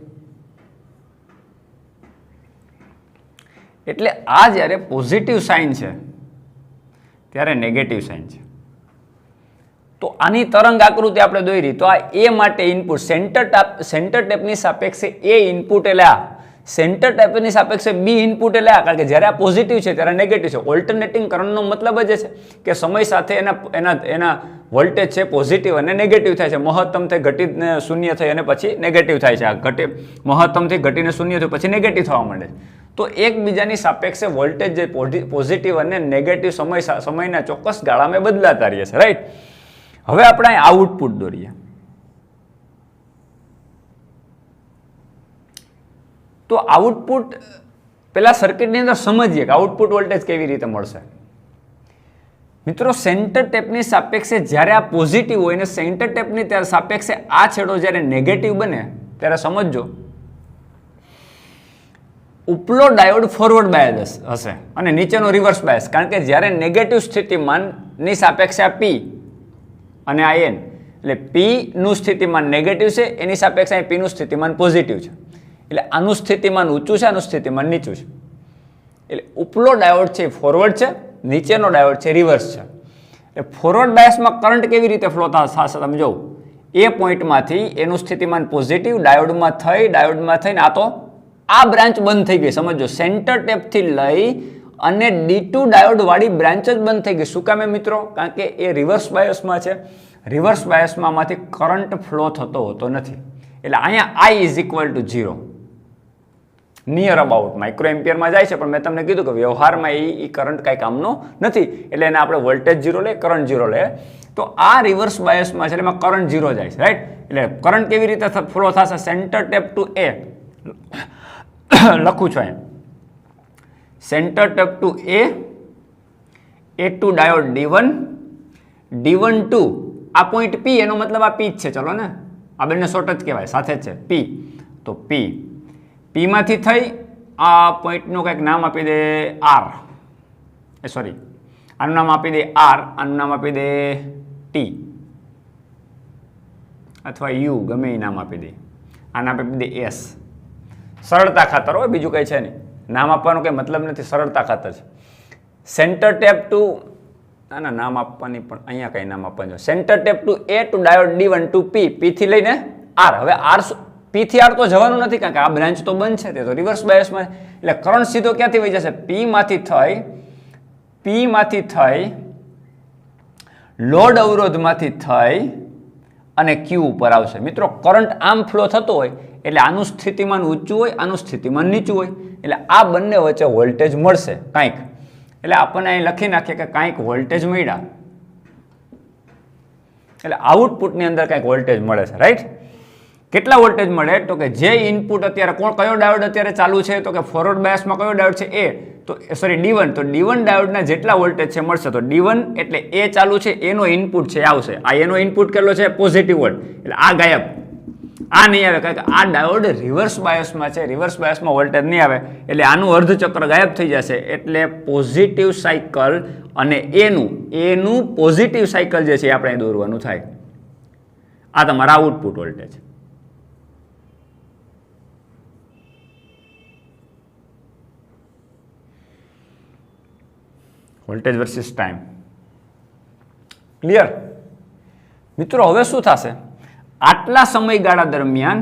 એટલે આ જ્યારે પોઝિટિવ સાઇન છે ત્યારે નેગેટિવ સાઇન છે. તો આની તરંગ આકૃતિ આપણે દોરી તો આ A માટે ઇનપુટ સેન્ટર ટેપની સાપેક્ષે A ઇનપુટ એટલે આ, સેન્ટર ટેપની સાપેક્ષે B ઇનપુટ એટલે આ. કારણ કે જ્યારે આ પોઝિટિવ છે ત્યારે નેગેટિવ છે. ઓલ્ટરનેટિંગ કરંટનો મતલબ જ છે કે સમય સાથે એના વોલ્ટેજ છે પોઝિટિવ અને નેગેટિવ થાય છે. મહત્તમથી ઘટીને શૂન્ય થઈ અને પછી નેગેટિવ થાય છે. આ મહત્તમથી ઘટીને શૂન્ય થયું પછી નેગેટિવ થવા માંડે. તો એકબીજાની સાપેક્ષે વોલ્ટેજ જે પોઝિટિવ અને નેગેટિવ સમયના ચોક્કસ ગાળામાં બદલાતા રહે છે, રાઈટ? હવે આપણે અહીં આઉટપુટ દોરીએ તો આઉટપુટ પેલા સર્કિટની અંદર સમજીએ કે આઉટપુટ વોલ્ટેજ કેવી રીતે મળશે. મિત્રો, સેન્ટર ટેપની સાપેક્ષે જ્યારે આ પોઝિટિવ હોય ને સેન્ટર ટેપની સાપેક્ષે આ છેડો જ્યારે નેગેટિવ બને ત્યારે સમજો ઉપલો ડાયોડ ફોરવર્ડ બાયસ હશે અને નીચેનો રિવર્સ બાયસ. કારણ કે જ્યારે નેગેટિવ સ્થિતિમાનની સાપેક્ષે આ P અને આ N, એટલે P નું સ્થિતિમાન નેગેટિવ છે, એની સાપેક્ષે અહીં P નું સ્થિતિમાન પોઝિટિવ છે. એટલે આનું સ્થિતિમાન ઊંચું છે, આનું સ્થિતિમાન નીચું છે. એટલે ઉપલો ડાયોડ છે ફોરવર્ડ છે, નીચેનો ડાયોડ છે રિવર્સ છે. એટલે ફોરવર્ડ બાયસમાં કરંટ કેવી રીતે ફ્લો થશે તમે જો, એ પોઈન્ટમાંથી એનું સ્થિતિમાન પોઝિટિવ ડાયોડમાં થઈને આ તો આ બ્રાન્ચ બંધ થઈ ગઈ. સમજો, સેન્ટર ટેપથી લઈ અને D2 ડાયોડ વાળી બ્રાન્ચ જ બંધ થઈ ગઈ. શું કામે મિત્રો? કારણ કે એ રિવર્સ બાયસમાં છે. રિવર્સ બાયસમાં માંથી કરંટ ફ્લો થતો હોતો નથી. એટલે અહીંયા I is equal to 0 near about micro એમ્પિયરમાં જાય છે, પણ મેં તમને કીધું કે વ્યવહારમાં એ કરંટ કાંઈ કામનો નથી. એટલે એને આપણે વોલ્ટેજ 0 લે, કરંટ 0 લે. તો આ રિવર્સ બાયસમાં છે, એમાં કરંટ 0 જાય છે, રાઈટ? એટલે કરંટ કેવી રીતે ફ્લો થશે? સેન્ટર ટેપ ટુ A લખું છું અહીંયા. Centre tap to A2 diode D1, D1 to આ પોઈન્ટ P, એનો મતલબ આ P જ છે. ચલો ને, આ બંને શોર્ટ જ કહેવાય, સાથે જ છે P. તો P માંથી થઈ આ પોઈન્ટનું કંઈક નામ આપી દે R, સોરી આનું નામ આપી દે R, આનું નામ આપી દે T અથવા U, ગમે એ નામ આપી દે. આને આપી દે S. સરળતા ખાતર હોય, બીજું કંઈ છે નહીં. નામ આપવાનો કંઈ મતલબ નથી, સરળતા ખાતર છે. સેન્ટર ટેપ ટુ ના નામ આપવાની પણ અહીંયા કંઈ નામ આપવાનું. Centre tap to A2 diode D1 to P, P થી લઈને R. હવે P થી R તો જવાનું નથી, કારણ કે આ બ્રાન્ચ તો બંધ છે, તે તો રિવર્સ બાયસમાં. એટલે કરંટ સીધો ક્યાંથી વહી જશે? P માંથી થઈ લોડ અવરોધમાંથી થઈ અને Q ઉપર આવશે. મિત્રો કરંટ આમ ફ્લો થતો હોય એટલે આનું સ્થિતિમાન ઊંચું હોય, આનું સ્થિતિમાન નીચું હોય, એટલે આ બંને વચ્ચે વોલ્ટેજ મળશે કાંઈક. એટલે આપણને અહીં લખી નાખીએ કે કાંઈક વોલ્ટેજ મળ્યા, એટલે આઉટપુટની અંદર કાંઈક વોલ્ટેજ મળે છે, રાઈટ? કેટલા વોલ્ટેજ મળે? તો કે જે ઇનપુટ અત્યારે કયો ડાયોડ અત્યારે ચાલુ છે? તો કે ફોરવર્ડ બાયસમાં કયો ડાયોડ છે? A. તો સોરી D1. તો D1 ડાયોડના જેટલા વોલ્ટેજ છે મળશે. તો D1 એટલે A ચાલુ છે, એનો ઇનપુટ છે આવશે. આ એનો ઇનપુટ કેટલો છે? Positive volt. એટલે આ ગાયબ, આ નહીં આવે, કારણ કે આ ડાયોડ રિવર્સ બાયસમાં છે. રિવર્સ બાયસમાં વોલ્ટેજ નહીં આવે એટલે આનું અર્ધચક્ર ગાયબ થઈ જશે. એટલે પોઝિટિવ સાયકલ અને એનું પોઝિટિવ સાયકલ જે છે એ આપણે દોરવાનું થાય. આ તમારા output voltage. Voltage versus time. Clear મિત્રો? હવે શું થશે? આટલા સમયગાળા દરમિયાન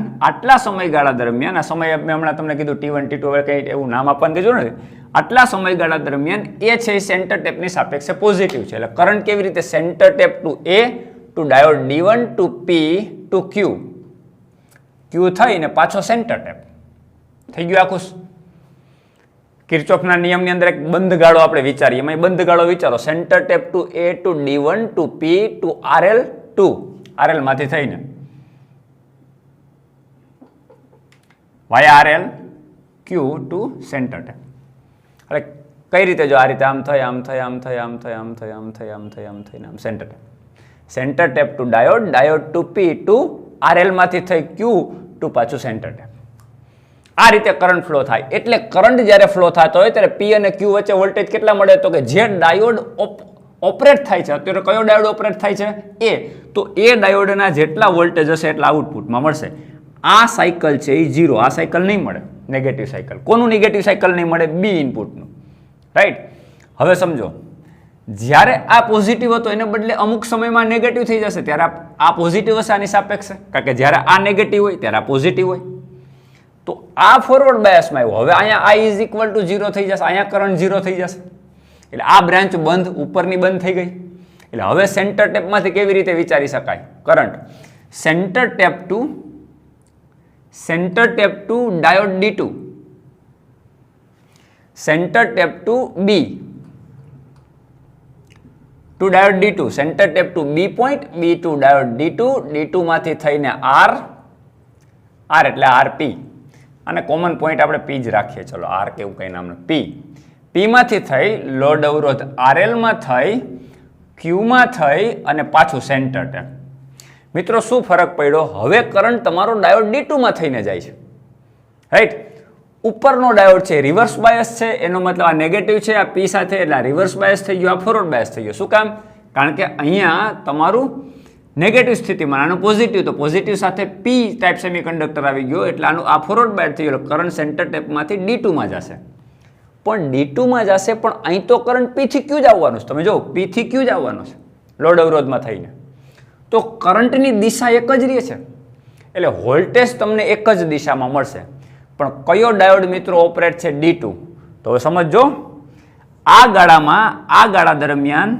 આ સમય મેં હમણાં તમને કીધું T1 T2, હવે કંઈ એવું નામ આપવાનું કીધું નથી. આટલા સમયગાળા દરમિયાન એ છે એ સેન્ટર ટેપની સાપેક્ષે પોઝિટિવ છે. એટલે કરંટ કેવી રીતે? Centre tap to A to diode D1 to P to Q થઈને પાછો સેન્ટર ટેપ થઈ ગયું આખું. કિર્ચોફના નિયમની અંદર એક બંધ ગાળો આપણે વિચારીએ, એમાં બંધ ગાળો વિચારો. Centre tap to A to D1 to P to RL2, RL માંથી થઈને via RL Q to centre tap. એટલે કઈ રીતે? જો આ રીતે આમ થઈ centre tap. Centre tap to diode to P to RL માંથી થઈ Q ટુ પાછું સેન્ટર ટેપ. આ રીતે કરંટ ફ્લો થાય. એટલે કરંટ જ્યારે ફ્લો થતો હોય ત્યારે P અને Q વચ્ચે વોલ્ટેજ કેટલા મળે? તો કે જે ડાયોડ ઓપરેટ થાય છે, અત્યારે કયો ડાયોડ ઓપરેટ થાય છે? A. તો એ ડાયોડના જેટલા વોલ્ટેજ હશે એટલા આઉટપુટમાં મળશે. આ સાયકલ છે એ 0, આ સાયકલ નહીં મળે, નેગેટિવ સાયકલ. કોનું નેગેટિવ સાયકલ નહીં મળે? B ઇનપુટનું, રાઈટ? હવે સમજો, જ્યારે આ પોઝિટિવ હતો એને બદલે અમુક સમયમાં નેગેટિવ થઈ જશે, ત્યારે આ પોઝિટિવ હશે આની સાપેક્ષે, કારણ કે જ્યારે આ નેગેટિવ હોય ત્યારે આ પોઝિટિવ હોય. તો આ ફોરવર્ડ બાયસમાં આવ્યો. હવે અહીંયા I ઇઝ ઇક્વલ ટુ 0 થઈ જશે, અહીંયા કરંટ 0 થઈ જશે. એટલે આ બ્રાન્ચ બંધ, ઉપરની બંધ થઈ ગઈ. એટલે હવે સેન્ટર ટેપમાંથી કેવી રીતે વિચારી શકાય current? Centre tap to diode D2, centre tap to B to diode D2, centre tap to B point, B to diode D2 માંથી થઈને R એટલે RP. અને કોમન પોઈન્ટ આપણે P જ રાખીએ, ચલો R કેવું કંઈ નામ નથી. P માંથી થઈ લોડ અવરોધ RL માં થઈ Q માં થઈ અને પાછું સેન્ટર ટેપ. મિત્રો શું ફરક પડ્યો? હવે કરંટ તમારો ડાયોડ D2 માં થઈને જાય છે, રાઈટ? ઉપરનો ડાયોડ છે રિવર્સ બાયસ છે, એનો મતલબ આ નેગેટિવ છે આ P સાથે, એટલે આ રિવર્સ બાયસ થઈ ગયો, આ ફોરવર્ડ બાયસ થઈ ગયો. શું કામ? કારણ કે અહીંયા તમારું નેગેટિવ સ્થિતિમાં, આનું પોઝિટિવ, તો પોઝિટિવ સાથે P ટાઈપ સેમિકન્ડક્ટર આવી ગયો, એટલે આનું આ ફોરવર્ડ બાયસ થઈ ગયો. કરંટ સેન્ટર ટેપમાંથી D2 માં જશે, પણ D2 માં જશે, પણ અહીં તો કરંટ P થી Q જ આવવાનું છે. તમે જો P થી Q જ આવવાનું છે લોડ અવરોધમાં થઈને, તો કરંટની દિશા એક જ રહે છે. એટલે વોલ્ટેજ તમને એક જ દિશામાં મળશે. પણ કયો ડાયોડ મિત્રો ઓપરેટ છે? D2. તો હવે સમજો, આ ગાળા દરમિયાન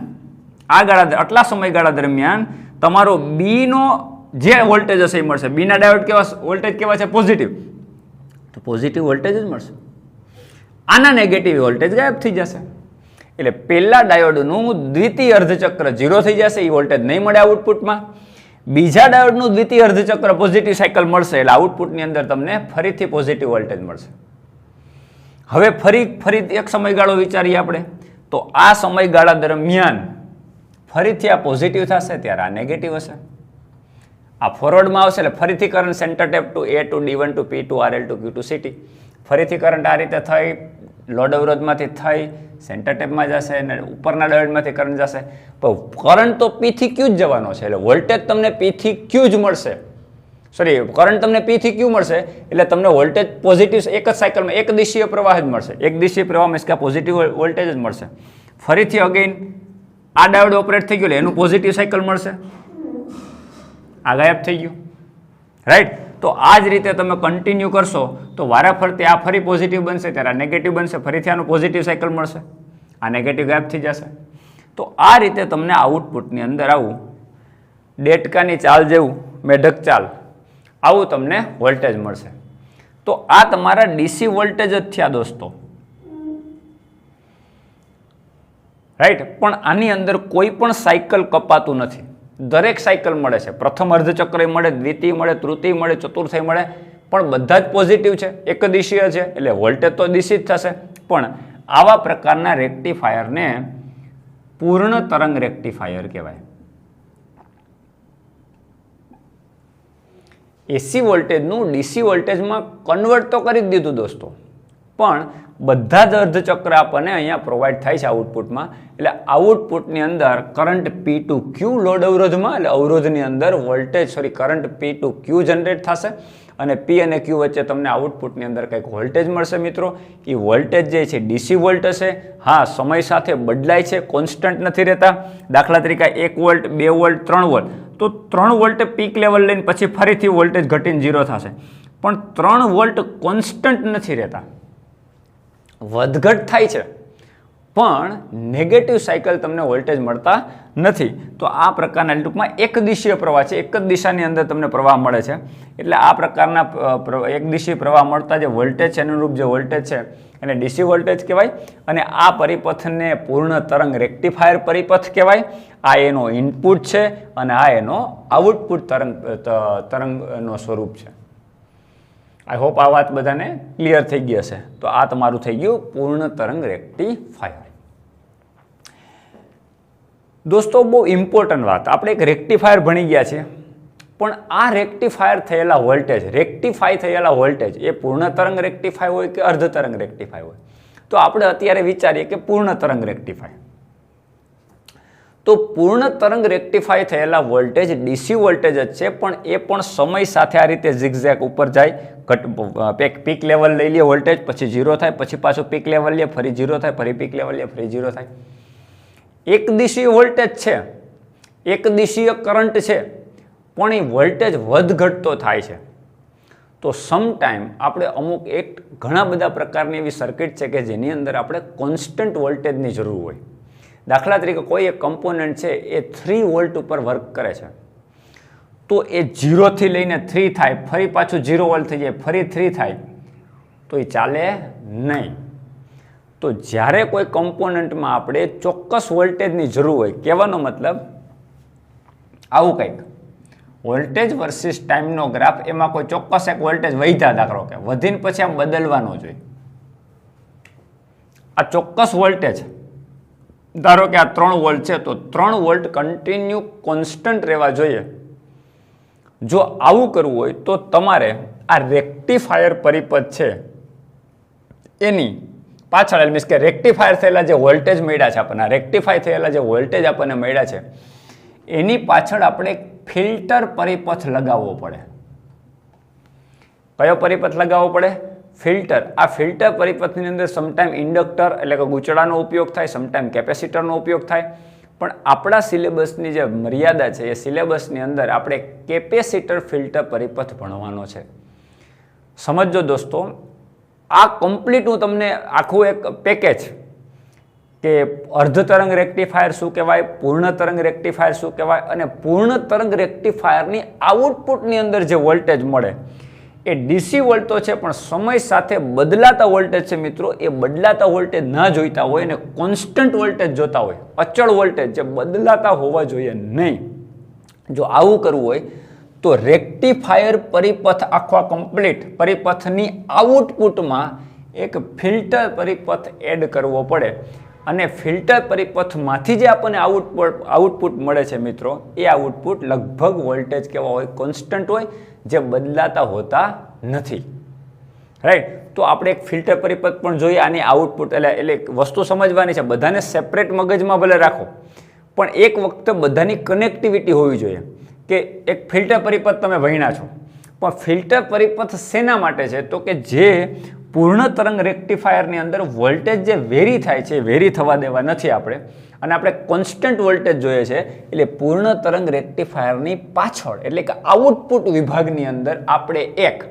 આટલા સમયગાળા દરમિયાન તમારો બી નો જે વોલ્ટેજ હશે એ મળશે. બીના ડાયોડ વોલ્ટેજ કેવા છે? પોઝિટિવ. તો પોઝિટિવ વોલ્ટેજ જ મળશે. આના નેગેટિવ વોલ્ટેજ ગાયબ થઈ જશે. એટલે પહેલા ડાયોડનું દ્વિતીય અર્ધચક્ર 0 થઈ જશે, એ વોલ્ટેજ નહીં મળે આઉટપુટમાં. બીજા ડાયોડનું દ્વિતીય અર્ધચક્ર પોઝિટિવ સાયકલ મળશે, એટલે આઉટપુટની અંદર તમને ફરીથી પોઝિટિવ વોલ્ટેજ મળશે. હવે ફરી એક સમયગાળો વિચારીએ આપણે. તો આ સમયગાળા દરમિયાન ફરીથી આ પોઝિટિવ થશે, ત્યારે આ નેગેટિવ હશે. આ ફોરવર્ડમાં આવશે એટલે ફરીથી current centre tap to A to D1 to P to RL to Q to CT. ફરીથી કરંટ આ રીતે થઈ લોડ અવરોધમાંથી થઈ સેન્ટર ટેપમાં જશે અને ઉપરના ડાયોડમાંથી કરંટ જશે. પણ કરંટ તો P થી Q જ જવાનો છે, એટલે વોલ્ટેજ તમને P થી Q જ મળશે. કરંટ તમને P થી Q મળશે, એટલે તમને વોલ્ટેજ પોઝિટિવ એક જ સાયકલમાં એક દિશીય પ્રવાહ જ મળશે. એક દિશીય પ્રવાહ મીન્સ કે પોઝિટિવ વોલ્ટેજ જ મળશે. ફરીથી અગેન આ ડાયોડ ઓપરેટ થઈ ગયું એટલે એનું પોઝિટિવ સાયકલ મળશે. આ ગાયબ થઈ ગયું, રાઈટ. તો આ જ રીતે તમે કન્ટિન્યુ કરશો તો વારાફરતી આ ફરી પોઝિટિવ બનશે, ત્યારે આ નેગેટિવ બનશે, ફરીથી આનું પોઝિટિવ સાયકલ મળશે, આ નેગેટિવ ગાયબ થઈ જશે. તો આ રીતે તમને આઉટપુટની અંદર આવું ડેટકાની ચાલ જેવું મેઢક ચાલ આવું તમને વોલ્ટેજ મળશે. તો આ તમારા ડીસી વોલ્ટેજ જ થયા દોસ્તો, રાઈટ. પણ આની અંદર કોઈ પણ સાયકલ કપાતું નથી, દરેક સાયકલ મળે છે. પ્રથમ અર્ધચક્ર મળે, દ્વિતીય મળે, તૃતીય મળે, ચતુર્થય મળે, પણ બધા જ પોઝિટિવ છે, એક દિશીય છે, એટલે વોલ્ટેજ તો દિશી જ થશે. પણ આવા પ્રકારના રેક્ટિફાયરને પૂર્ણ તરંગ રેક્ટિફાયર કહેવાય. એસી વોલ્ટેજનું ડીસી વોલ્ટેજમાં કન્વર્ટ તો કરી જ દીધું દોસ્તો, પણ બધા જ અર્ધચક્ર આપણને અહીંયા પ્રોવાઈડ થાય છે આઉટપુટમાં. એટલે આઉટપુટની અંદર current P to Q load અવરોધમાં, એટલે અવરોધની અંદર current P to Q generate થશે અને P અને Q વચ્ચે તમને આઉટપુટની અંદર કંઈક વોલ્ટેજ મળશે મિત્રો. એ વોલ્ટેજ જે છે ડીસી વોલ્ટ હશે. હા, સમય સાથે બદલાય છે, કોન્સ્ટન્ટ નથી રહેતા. દાખલા તરીકે 1 વોલ્ટ, 2 વોલ્ટ, 3 વોલ્ટ, તો 3 વોલ્ટ પીક લેવલ લઈને પછી ફરીથી વોલ્ટેજ ઘટીને 0 થશે. પણ 3 વોલ્ટ કોન્સ્ટન્ટ નથી રહેતા, વધઘટ થાય છે, પણ નેગેટિવ સાયકલ તમને વોલ્ટેજ મળતા નથી. તો આ પ્રકારના લૂપમાં એક દિશીય પ્રવાહ છે, એક જ દિશાની અંદર તમને પ્રવાહ મળે છે. એટલે આ પ્રકારના એક દિશીય પ્રવાહ મળતા જે વોલ્ટેજ છે, અનુરૂપ જે વોલ્ટેજ છે એને ડીસી વોલ્ટેજ કહેવાય. અને આ પરિપથને પૂર્ણ તરંગ રેક્ટિફાયર પરિપથ કહેવાય. આ એનો ઇનપુટ છે અને આ એનો આઉટપુટ તરંગનો સ્વરૂપ છે. આઈ હોપ આ વાત બધાને ક્લિયર થઈ ગઈ હશે. તો આ તમારું થઈ ગયું પૂર્ણ તરંગ રેક્ટિફાયર. દોસ્તો, બહુ ઇમ્પોર્ટન્ટ વાત, આપણે એક રેક્ટિફાયર ભણી ગયા છે, પણ આ રેક્ટિફાયર થયેલા વોલ્ટેજ, રેક્ટિફાય થયેલા વોલ્ટેજ એ પૂર્ણ તરંગ રેક્ટિફાય હોય કે અર્ધ તરંગ રેક્ટિફાય હોય? તો આપણે અત્યારે વિચારીએ કે પૂર્ણ તરંગ રેક્ટિફાય. તો પૂર્ણ તરંગ રેક્ટિફાય થયેલા વોલ્ટેજ ડીસી વોલ્ટેજ જ છે, પણ એ પણ સમય સાથે આ રીતે ઝિગઝેગ ઉપર જાય. પીક લેવલ લઈ લે વોલ્ટેજ, પછી 0 થાય, પછી પાછું પીક લેવલ લે, ફરી 0 થાય, ફરી પીક લેવલ લે, ફરી 0 થાય. એક દિશીય વોલ્ટેજ છે, એક દિશીય કરંટ છે, પણ એ વોલ્ટેજ વધઘટતો થાય છે. તો સમટાઈમ આપણે અમુક ઘણા બધા પ્રકારની એવી સર્કિટ છે કે જેની અંદર આપણે કોન્સ્ટન્ટ વોલ્ટેજની જરૂર હોય. દાખલા તરીકે કોઈ એક કમ્પોનન્ટ છે એ 3 વોલ્ટ ઉપર વર્ક કરે છે, તો એ 0 થી લઈને 3 થાય, ફરી પાછું 0 વોલ્ટ થઈ જાય, ફરી 3 થાય, તો એ ચાલે નહીં. તો જ્યારે કોઈ કમ્પોનન્ટમાં આપણે ચોક્કસ વોલ્ટેજની જરૂર હોય, કહેવાનો મતલબ આવું કંઈક વોલ્ટેજ વર્સિસ ટાઈમનો ગ્રાફ, એમાં કોઈ ચોક્કસ એક વોલ્ટેજ વધ્યા, દાખલો કે વધીને પછી આમ બદલવાનો જોઈએ. આ ચોક્કસ વોલ્ટેજ ધારો કે આ 3 વોલ્ટ છે, તો 3 વોલ્ટ કન્ટિન્યુ કોન્સ્ટન્ટ રહેવા જોઈએ. જો આવું કરવું હોય તો તમારે આ રેક્ટિફાયર પરિપથ છે એની પાછળ, મીન્સ કે રેક્ટિફાયર થયેલા જે વોલ્ટેજ મળ્યા છે આપણને, રેક્ટિફાય થયેલા જે વોલ્ટેજ આપણને મળ્યા છે એની પાછળ આપણે ફિલ્ટર પરિપથ લગાવવો પડે. કયો પરિપથ લગાવવો પડે? ફિલ્ટર. આ ફિલ્ટર પરિપથની અંદર સમટાઈમ ઇન્ડક્ટર એટલે કે ગૂંચળાનો ઉપયોગ થાય, સમટાઈમ કેપેસિટરનો ઉપયોગ થાય. પણ આપણા સિલેબસની જે મર્યાદા છે એ સિલેબસની અંદર આપણે કેપેસિટર ફિલ્ટર પરિપથ ભણવાનો છે. સમજો દોસ્તો, આ કમ્પ્લીટ હું તમને આખું એક પેકેજ કે અર્ધ તરંગ રેક્ટિફાયર શું કહેવાય, પૂર્ણ તરંગ રેક્ટિફાયર શું કહેવાય, અને પૂર્ણ તરંગ રેક્ટિફાયરની આઉટપુટની અંદર જે વોલ્ટેજ મળે એ ડીસી વોલ્ટો છે, પણ સમય સાથે બદલાતા વોલ્ટેજ છે મિત્રો. એ બદલાતા વોલ્ટેજ ના જોઈતા હોય અને કોન્સ્ટન્ટ વોલ્ટેજ જોતા હોય, અચળ વોલ્ટેજ જે બદલાતા હોવા જોઈએ નહીં. જો આવું કરવું હોય તો રેક્ટિફાયર પરિપથ આખો કમ્પ્લીટ પરિપથની આઉટપુટમાં એક ફિલ્ટર પરિપથ એડ કરવો પડે, અને ફિલ્ટર પરિપથમાંથી જે આપણને આઉટપુટ મળે છે મિત્રો, એ આઉટપુટ લગભગ વોલ્ટેજ કેવા હોય, કોન્સ્ટન્ટ હોય, જે બદલાતા હોતા નથી. રાઈટ. તો આપણે એક ફિલ્ટર પરિપથ પણ જોઈએ. આની આઉટપુટ એટલે વસ્તુ સમજવાની છે, બધાને સેપરેટ મગજમાં ભલે રાખો, પણ એક વખતે બધાની કનેક્ટિવિટી હોવી જોઈએ. કે એક ફિલ્ટર પરિપથ તમે ભણ્યા છો, પણ ફિલ્ટર પરિપથ શેના માટે છે, તો કે જે પૂર્ણ તરંગ રેક્ટિફાયરની અંદર વોલ્ટેજ જે વેરી થાય છે, વેરી થવા દેવા નથી આપણે, અને આપણે કોન્સ્ટન્ટ વોલ્ટેજ જોઈએ છે. એટલે પૂર્ણ તરંગ રેક્ટિફાયરની પાછળ એટલે કે આઉટપુટ વિભાગની અંદર આપણે એક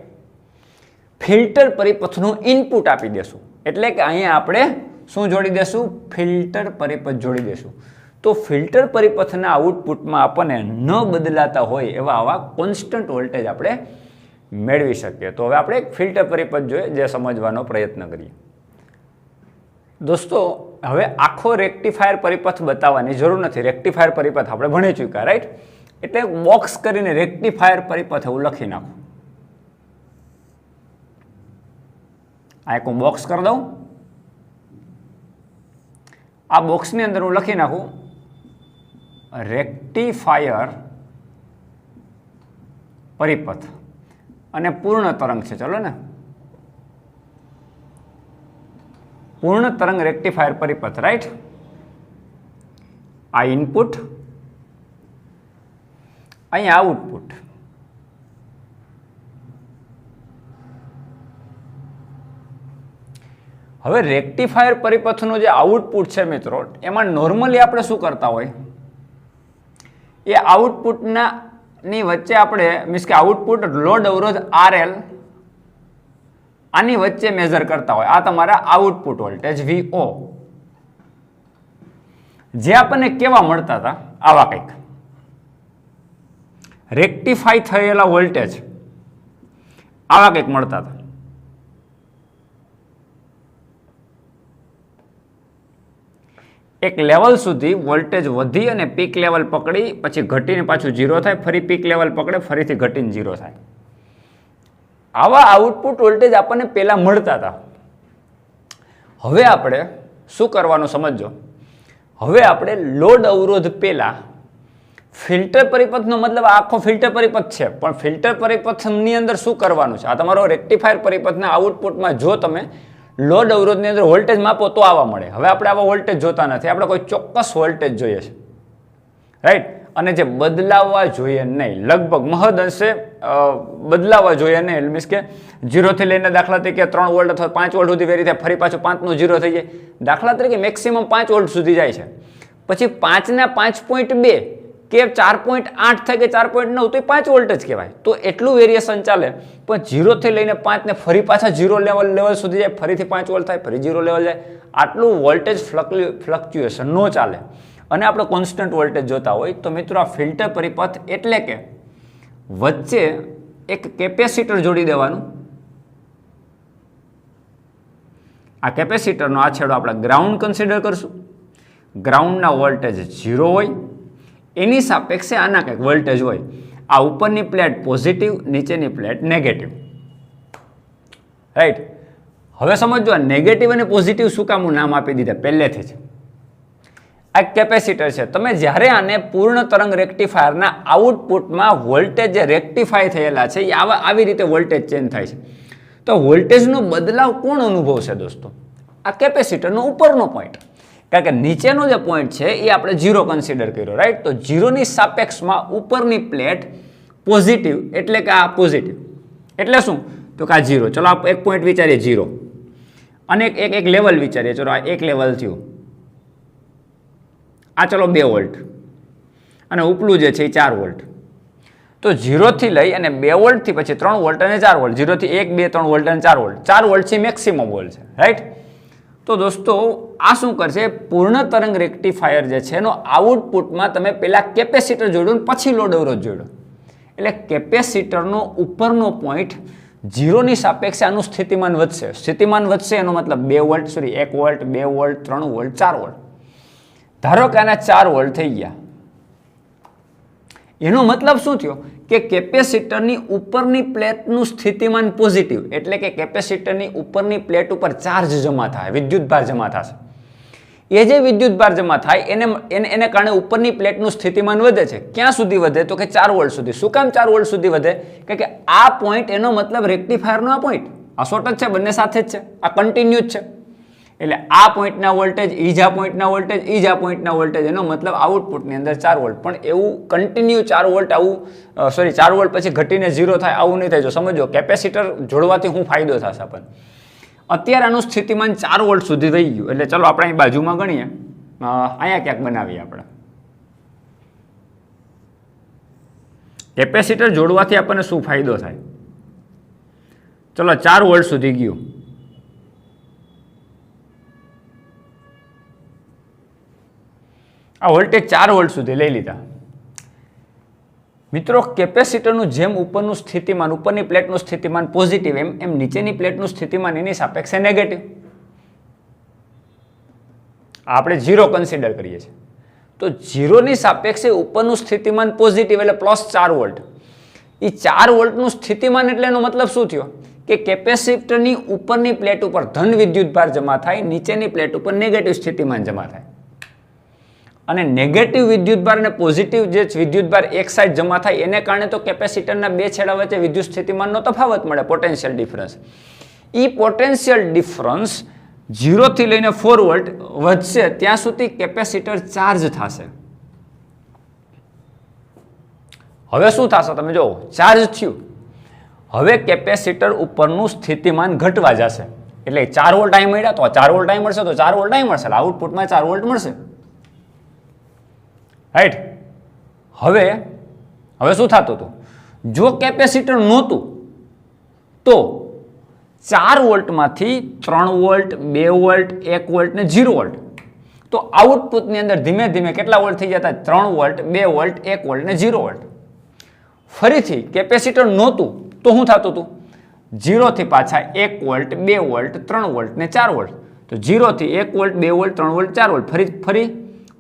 ફિલ્ટર પરિપથનું ઇનપુટ આપી દેશું. એટલે કે અહીંયા આપણે શું જોડી દેશું, ફિલ્ટર પરિપથ જોડી દેશું. તો ફિલ્ટર પરિપથના આઉટપુટમાં આપણને ન બદલાતા હોય એવા આવા કોન્સ્ટન્ટ વોલ્ટેજ આપણે મેળવી શકીએ. તો હવે આપણે એક ફિલ્ટર પરિપથ જોઈએ, જે સમજવાનો પ્રયત્ન કરીએ. દોસ્તો, હવે આખો રેક્ટિફાયર પરિપથ બતાવવાની જરૂર નથી. રેક્ટિફાયર પરિપથ આપણે ભણી ચૂક્યા, રાઈટ. એટલે બોક્સ કરીને રેક્ટિફાયર પરિપથ એવું લખી નાખું. આ એક હું બોક્સ કરી દઉં. આ બોક્સની અંદર હું લખી નાખું રેક્ટિફાયર પરિપથ, અને પૂર્ણ તરંગ છે. ચલો ને, પૂર્ણ તરંગ રેક્ટિફાયર પરિપથ, રાઈટ. આ ઇનપુટ, અહીંયા આઉટપુટ. હવે રેક્ટિફાયર પરિપથનું જે આઉટપુટ છે મિત્રો, એમાં નોર્મલી આપણે શું કરતા હોય, એ આઉટપુટના ની વચ્ચે આપણે મીન્સ કે આઉટપુટ લોડ અવરોધ RL આની વચ્ચે મેઝર કરતા હોય. આ તમારા આઉટપુટ વોલ્ટેજ VO, જે આપણને કેવા મળતા હતા, આવા કંઈક રેક્ટિફાઈ થયેલા વોલ્ટેજ આવા કંઈક મળતા હતા. એક લેવલ સુધી વોલ્ટેજ વધી અને પીક લેવલ પકડી, પછી ઘટીને પાછું 0 થાય, ફરી પીક લેવલ પકડે, ફરીથી ઘટીને 0 થાય. આવા આઉટપુટ વોલ્ટેજ આપણને પહેલા મળતા હતા. હવે આપણે શું કરવાનું સમજો. હવે આપણે લોડ અવરોધ પહેલા ફિલ્ટર પરિપથનો મતલબ આખો ફિલ્ટર પરિપથ છે, પણ ફિલ્ટર પરિપથની અંદર શું કરવાનું છે, આ તમારો રેક્ટિફાયર પરિપથના આઉટપુટમાં જો તમે લોડ અવરોધની અંદર વોલ્ટેજ માપો તો આવા મળે. હવે આપણે આવા વોલ્ટેજ જોતા નથી, આપણે કોઈ ચોક્કસ વોલ્ટેજ જોઈએ છે, રાઈટ. અને જે બદલાવવા જોઈએ નહીં, લગભગ મહદઅંશે બદલાવવા જોઈએ નહીં. મીન્સ કે 0 થી લઈને દાખલા તરીકે 3 વોલ્ટ અથવા 5 વોલ્ટ સુધી વેરી થાય, ફરી પાછું 5 નું 0 થઈ જાય. દાખલા તરીકે મેક્સિમમ 5 વોલ્ટ સુધી જાય છે, પછી 5 ના 5.2 કે 4.8 થાય કે 4.9 તો 5 વોલ્ટ જ કહેવાય. તો એટલું વેરિએશન ચાલે. પણ 0 થી લઈને 5 ને ફરી પાછા 0 લેવલ સુધી જાય, ફરીથી 5 વોલ્ટ થાય, ફરી 0 લેવલ જાય. આટલું વોલ્ટેજ ફ્લક્ચ્યુએશન નો ચાલે, અને આપણે કોન્સ્ટન્ટ વોલ્ટેજ જોતા હોય. તો મિત્રો, આ ફિલ્ટર પરિપથ એટલે કે વચ્ચે એક કેપેસિટર જોડી દેવાનું. આ કેપેસિટરનો આ છેડો આપણે ગ્રાઉન્ડ કન્સિડર કરશું. ગ્રાઉન્ડના વોલ્ટેજ 0 હોય, એની સાપેક્ષે આના કંઈક વોલ્ટેજ હોય. આ ઉપરની પ્લેટ પોઝિટિવ, નીચેની પ્લેટ નેગેટિવ, રાઈટ. હવે સમજો, આ નેગેટિવ અને પોઝિટિવ શું કામ નામ આપી દીધા પહેલેથી જ. આ કેપેસિટર છે. તમે જ્યારે આને પૂર્ણ તરંગ રેક્ટિફાયરના આઉટપુટમાં વોલ્ટેજ જે રેક્ટિફાય થયેલા છે, એ આવી રીતે વોલ્ટેજ ચેન્જ થાય છે. તો વોલ્ટેજનો બદલાવ કોણ અનુભવશે દોસ્તો? આ કેપેસિટરનો ઉપરનો પોઈન્ટ. કારણ કે નીચેનો જે પોઈન્ટ છે એ આપણે 0 કન્સિડર કર્યો, રાઈટ. તો 0 ની સાપેક્ષમાં ઉપરની પ્લેટ પોઝિટિવ, એટલે કે આ પોઝિટિવ એટલે શું, તો કે આ 0. ચલો આ એક પોઈન્ટ વિચારીએ 0, અને એક લેવલ વિચારીએ. ચલો આ એક લેવલ થયું, આ ચલો 2 વોલ્ટ, અને ઉપલું જે છે એ 4 વોલ્ટ. તો 0 થી લઈ અને 2 વોલ્ટ થી પછી 3 વોલ્ટ અને 4 વોલ્ટ, 0 થી 1, 2, 3 વોલ્ટ અને 4 વોલ્ટ. 4 વોલ્ટ છે મેક્સિમમ વોલ્ટ છે, રાઈટ. તો દોસ્તો આ શું કરશે, પૂર્ણ તરંગ રેક્ટિફાયર જે છે એનો આઉટપુટમાં તમે પહેલા કેપેસિટર જોડો ને પછી લોડ અવરોધ જોડો, એટલે કેપેસિટરનો ઉપરનો પોઈન્ટ 0 ની સાપેક્ષે આનું સ્થિતિમાન વધશે. સ્થિતિમાન વધશે એનો મતલબ 1 વોલ્ટ 2 વોલ્ટ 3 વોલ્ટ 4 વોલ્ટ. ધારો કે આના 4 વોલ્ટ થઈ ગયા, એનો મતલબ શું થયો કે કેપેસિટરની ઉપરની પ્લેટનું સ્થિતિમાન પોઝિટિવ, એટલે કે કેપેસિટરની ઉપરની પ્લેટ ઉપર ચાર્જ જમા થાય, વિદ્યુતભાર જમા થશે. એ જે વિદ્યુતભાર જમા થાય એને કારણે ઉપરની પ્લેટનું સ્થિતિમાન વધે છે. ક્યાં સુધી વધે તો કે 4 વોલ્ટ સુધી. શું કામ 4 વોલ્ટ સુધી વધે કે આ પોઈન્ટ એનો મતલબ રેક્ટિફાયરનો આ પોઈન્ટ આ શોર્ટ જ છે, બંને સાથે જ છે, આ કન્ટિન્યુ જ છે. એટલે આ પોઈન્ટના વોલ્ટેજ ઈ આ પોઈન્ટના વોલ્ટેજ ઈ આ પોઈન્ટના વોલ્ટેજ, એનો મતલબ આઉટપુટની અંદર 4 વોલ્ટ. પણ એવું કન્ટિન્યુ 4 વોલ્ટ આવું 4 વોલ્ટ પછી ઘટીને 0 થાય આવું નહીં થાય. જો સમજો કેપેસિટર જોડવાથી શું ફાયદો થશે આપણને. અત્યારે આનું સ્થિતિમાન 4 વોલ્ટ સુધી થઈ ગયું, એટલે ચલો આપણે અહીં બાજુમાં ગણીએ, અહીંયા ક્યાંક બનાવીએ આપણે. કેપેસિટર જોડવાથી આપણને શું ફાયદો થાય, ચલો 4 વોલ્ટ સુધી ગયું. આ વોલ્ટેજ 4 વોલ્ટ સુધી લઈ લીધા. મિત્રો કેપેસિટરનું જેમ ઉપરનું સ્થિતિમાન, ઉપરની પ્લેટનું સ્થિતિમાન પોઝિટિવ, એમ નીચેની પ્લેટનું સ્થિતિમાન એની સાપેક્ષે નેગેટિવ. આપણે 0 કન્સિડર કરીએ છીએ, તો 0 ની સાપેક્ષે ઉપરનું સ્થિતિમાન પોઝિટિવ એટલે +4 વોલ્ટ. એ 4 વોલ્ટનું સ્થિતિમાન એટલે એનો મતલબ શું થયો કે કેપેસિટરની ઉપરની પ્લેટ ઉપર ધન વિદ્યુતભાર જમા થાય, નીચેની પ્લેટ ઉપર નેગેટિવ સ્થિતિમાન જમા થાય. અને નેગેટિવ વિદ્યુતભાર અને પોઝિટિવ જે વિદ્યુતભાર એક સાઈડ જમા થાય એને કારણે તો કેપેસિટરના બે છેડા વચ્ચે વિદ્યુત સ્થિતિમાનનો તફાવત મળે, પોટેન્શિયલ ડિફરન્સ. એ પોટેન્શિયલ ડિફરન્સ 0 થી લઈને 4 વોલ્ટ વધશે ત્યાં સુધી કેપેસિટર ચાર્જ થશે. હવે શું થશે તમે જુઓ, ચાર્જ થયું, હવે કેપેસિટર ઉપરનું સ્થિતિમાન ઘટવા જશે. એટલે 4 વોલ્ટ અહીં મળ્યા તો 4 વોલ્ટ અહીં મળશે, તો 4 વોલ્ટ અહીં મળશે, આઉટપુટમાં 4 વોલ્ટ મળશે. રાઈટ. હવે શું થતું હતું, જો કેપેસિટર નહોતું તો 4 વોલ્ટમાંથી 3 વોલ્ટ 2 વોલ્ટ 1 વોલ્ટ ને 0 વોલ્ટ, તો આઉટપુટની અંદર ધીમે ધીમે કેટલા વોલ્ટ થઈ જતા, 3 વોલ્ટ 2 વોલ્ટ 1 વોલ્ટ ને 0 વોલ્ટ. ફરીથી કેપેસિટર નહોતું તો શું થતું હતું, 0 થી પાછા 1 વોલ્ટ 2 વોલ્ટ 3 વોલ્ટ ને 4 વોલ્ટ, તો 0 થી 1 વોલ્ટ 2 વોલ્ટ 3 વોલ્ટ 4 વોલ્ટ,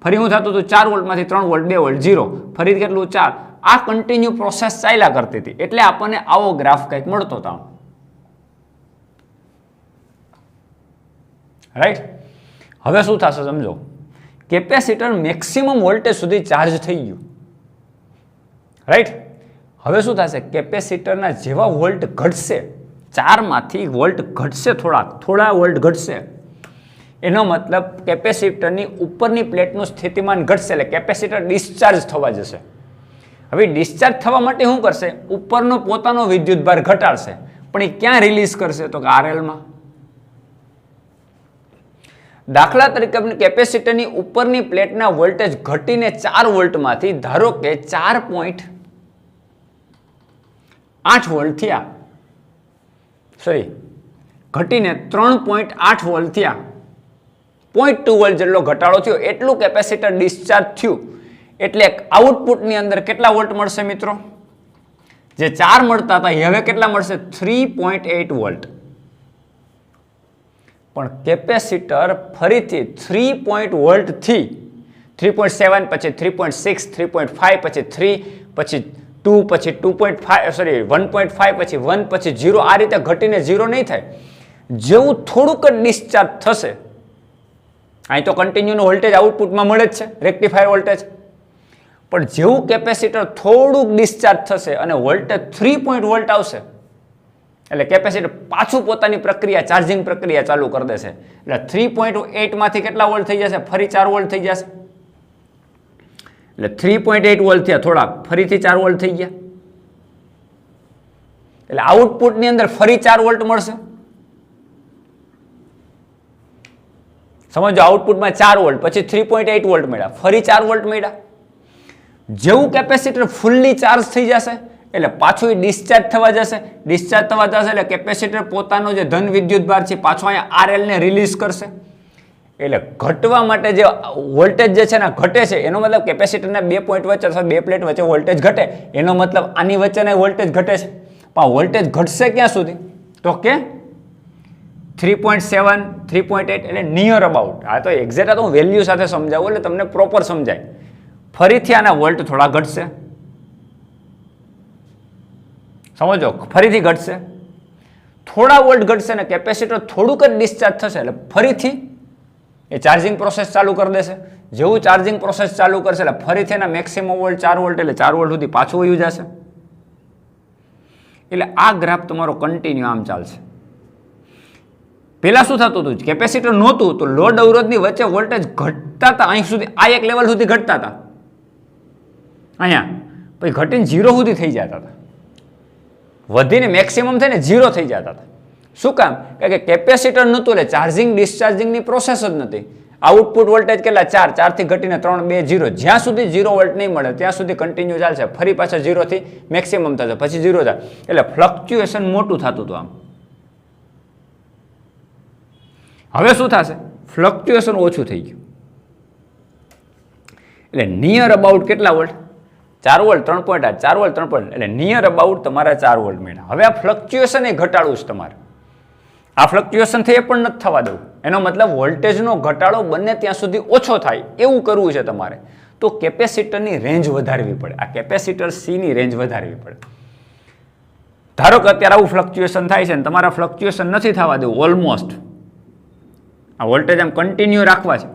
ફરી શું થતું હતું, 4 વોલ્ટમાંથી 3 વોલ્ટ 2 વોલ્ટ 0, ફરી કેટલું 4. આ કન્ટિન્યુ પ્રોસેસ ચાલ્યા કરતી હતી, એટલે આપણને આવો ગ્રાફ કંઈક મળતો હતો. રાઈટ. હવે શું થશે સમજો, કેપેસિટર મેક્સિમમ વોલ્ટેજ સુધી ચાર્જ થઈ ગયું. રાઈટ. હવે શું થશે, કેપેસિટરના જેવા વોલ્ટ ઘટશે, 4 માંથી વોલ્ટ ઘટશે, થોડા વોલ્ટ ઘટશે, એનો મતલબ કેપેસિટરની ઉપરની પ્લેટનું સ્થિતિમાન ઘટશે, એટલે કેપેસિટર ડિસ્ચાર્જ થવા જશે. હવે ડિસ્ચાર્જ થવા માટે શું કરશે, ઉપરનો પોતાનો વિદ્યુતભાર ઘટાડશે, પણ એ ક્યાં રિલીઝ કરશે તો કે આરએલમાં. દાખલા તરીકે કેપેસિટરની ઉપરની પ્લેટના વોલ્ટેજ ઘટીને 4 વોલ્ટમાંથી ધારો કે 4.8 વોલ્ટ થયા, ઘટીને 3.8 વોલ્ટ થયા, 0.2 વોલ્ટ જેટલો ઘટાડો થયો, એટલું કેપેસિટર ડિસ્ચાર્જ થયું. એટલે આઉટપુટની અંદર કેટલા વોલ્ટ મળશે મિત્રો, જે 4 મળતા હતા હવે કેટલા મળશે, 3.8 વોલ્ટ. પણ કેપેસિટર ફરીથી 3 વોલ્ટ થી 3.7 પછી 3.6 3.5 પછી 3 પછી 2 પછી 2.5 1.5 પછી 1 પછી 0, આ રીતે ઘટીને 0 નહીં થાય. જેવું થોડુંક જ ડિસ્ચાર્જ થશે, અહીં તો કન્ટિન્યુનો વોલ્ટેજ આઉટપુટમાં મળે જ છે, રેક્ટિફાયર વોલ્ટેજ, પણ જેવું કેપેસિટર થોડુંક ડિસ્ચાર્જ થશે અને વોલ્ટેજ 3 વોલ્ટ આવશે, એટલે કેપેસિટર પાછું પોતાની પ્રક્રિયા, ચાર્જિંગ પ્રક્રિયા ચાલુ કરી દેશે. એટલે 3.8 માંથી કેટલા વોલ્ટ થઈ જશે, ફરી 4 વોલ્ટ થઈ જશે. એટલે 3.8 વોલ્ટ થયા, થોડાક ફરીથી 4 વોલ્ટ થઈ ગયા, એટલે આઉટપુટની અંદર ફરી 4 વોલ્ટ મળશે. સમજો આઉટપુટમાં 4 વોલ્ટ પછી 3.8 વોલ્ટ મળ્યા, ફરી 4 વોલ્ટ મળ્યા. જેવું કેપેસિટર ફૂલ્લી ચાર્જ થઈ જશે એટલે પાછું ડિસ્ચાર્જ થવા જશે, એટલે કેપેસિટર પોતાનો જે ધન વિદ્યુતભાર છે પાછો અહીંયા આરએલ ને રિલીઝ કરશે. એટલે ઘટવા માટે જે વોલ્ટેજ જે છે ને ઘટે છે એનો મતલબ કેપેસિટરના 2 પોઈન્ટ વચ્ચે અથવા 2 પ્લેટ વચ્ચે વોલ્ટેજ ઘટે એનો મતલબ આની વચ્ચેના વોલ્ટેજ ઘટે છે. પણ વોલ્ટેજ ઘટશે ક્યાં સુધી? તો કે 3.7 3.8 એટલે નિયર અબાઉટ. આ તો એક્ઝેક્ટ આ તો હું વેલ્યુ સાથે સમજાવું એટલે તમને પ્રોપર સમજાય. ફરીથી આના વોલ્ટ થોડા ઘટશે, સમજો, ફરીથી ઘટશે, થોડા વોલ્ટ ઘટશે ને કેપેસિટર થોડુંક જ ડિસ્ચાર્જ થશે એટલે ફરીથી એ ચાર્જિંગ પ્રોસેસ ચાલુ કરી દેશે. જેવું ચાર્જિંગ પ્રોસેસ ચાલુ કરશે એટલે ફરીથી એના મેક્સિમમ વોલ્ટ 4 વોલ્ટ એટલે 4 વોલ્ટ સુધી પાછું વયું જશે. એટલે આ ગ્રાફ તમારો કન્ટિન્યુ આમ ચાલશે. પહેલા શું થતું હતું? કેપેસિટર નહોતું તો લોડ અવરોધની વચ્ચે વોલ્ટેજ ઘટતા હતા અહીં સુધી, આ એક લેવલ સુધી ઘટતા હતા અહીંયા, પછી ઘટીને 0 સુધી થઈ જતા હતા, વધીને મેક્સિમમ થઈને 0 થઈ જતા હતા. શું કામ? કારણ કે કેપેસિટર નહોતું એટલે ચાર્જિંગ ડિસ્ચાર્જિંગની પ્રોસેસ જ નથી. આઉટપુટ વોલ્ટેજ કેટલા? 4 થી ઘટીને 3 2 0, જ્યાં સુધી 0 વોલ્ટ નહીં મળે ત્યાં સુધી કન્ટિન્યુ ચાલશે, ફરી પાછા 0 થી મેક્સિમમ થશે, પછી 0 થાય એટલે ફ્લક્ચ્યુએશન મોટું થતું હતું આમ. હવે શું થશે? ફ્લક્ચ્યુએશન ઓછું થઈ ગયું એટલે નિયર અબાઉટ કેટલા વોલ્ટ? 4 વોલ્ટ 3.8, 4 વોલ્ટ 3.8 એટલે નિયર અબાઉટ તમારા 4 વોલ્ટ મળ્યા. હવે આ ફ્લક્ચ્યુએશન એ ઘટાડવું છે તમારે. આ ફ્લક્ચ્યુએશન થઈ પણ નથી થવા દેવું. એનો મતલબ વોલ્ટેજનો ઘટાડો બને ત્યાં સુધી ઓછો થાય એવું કરવું છે તમારે. તો કેપેસિટરની રેન્જ વધારવી પડે. આ કેપેસિટર સી ની રેન્જ વધારવી પડે. ધારો કે અત્યારે આવું ફ્લક્ચ્યુએશન થાય છે ને તમારા ફ્લક્ચ્યુએશન નથી થવા દેવું, ઓલમોસ્ટ આ વોલ્ટેજ આમ કન્ટિન્યુ રાખવા છે,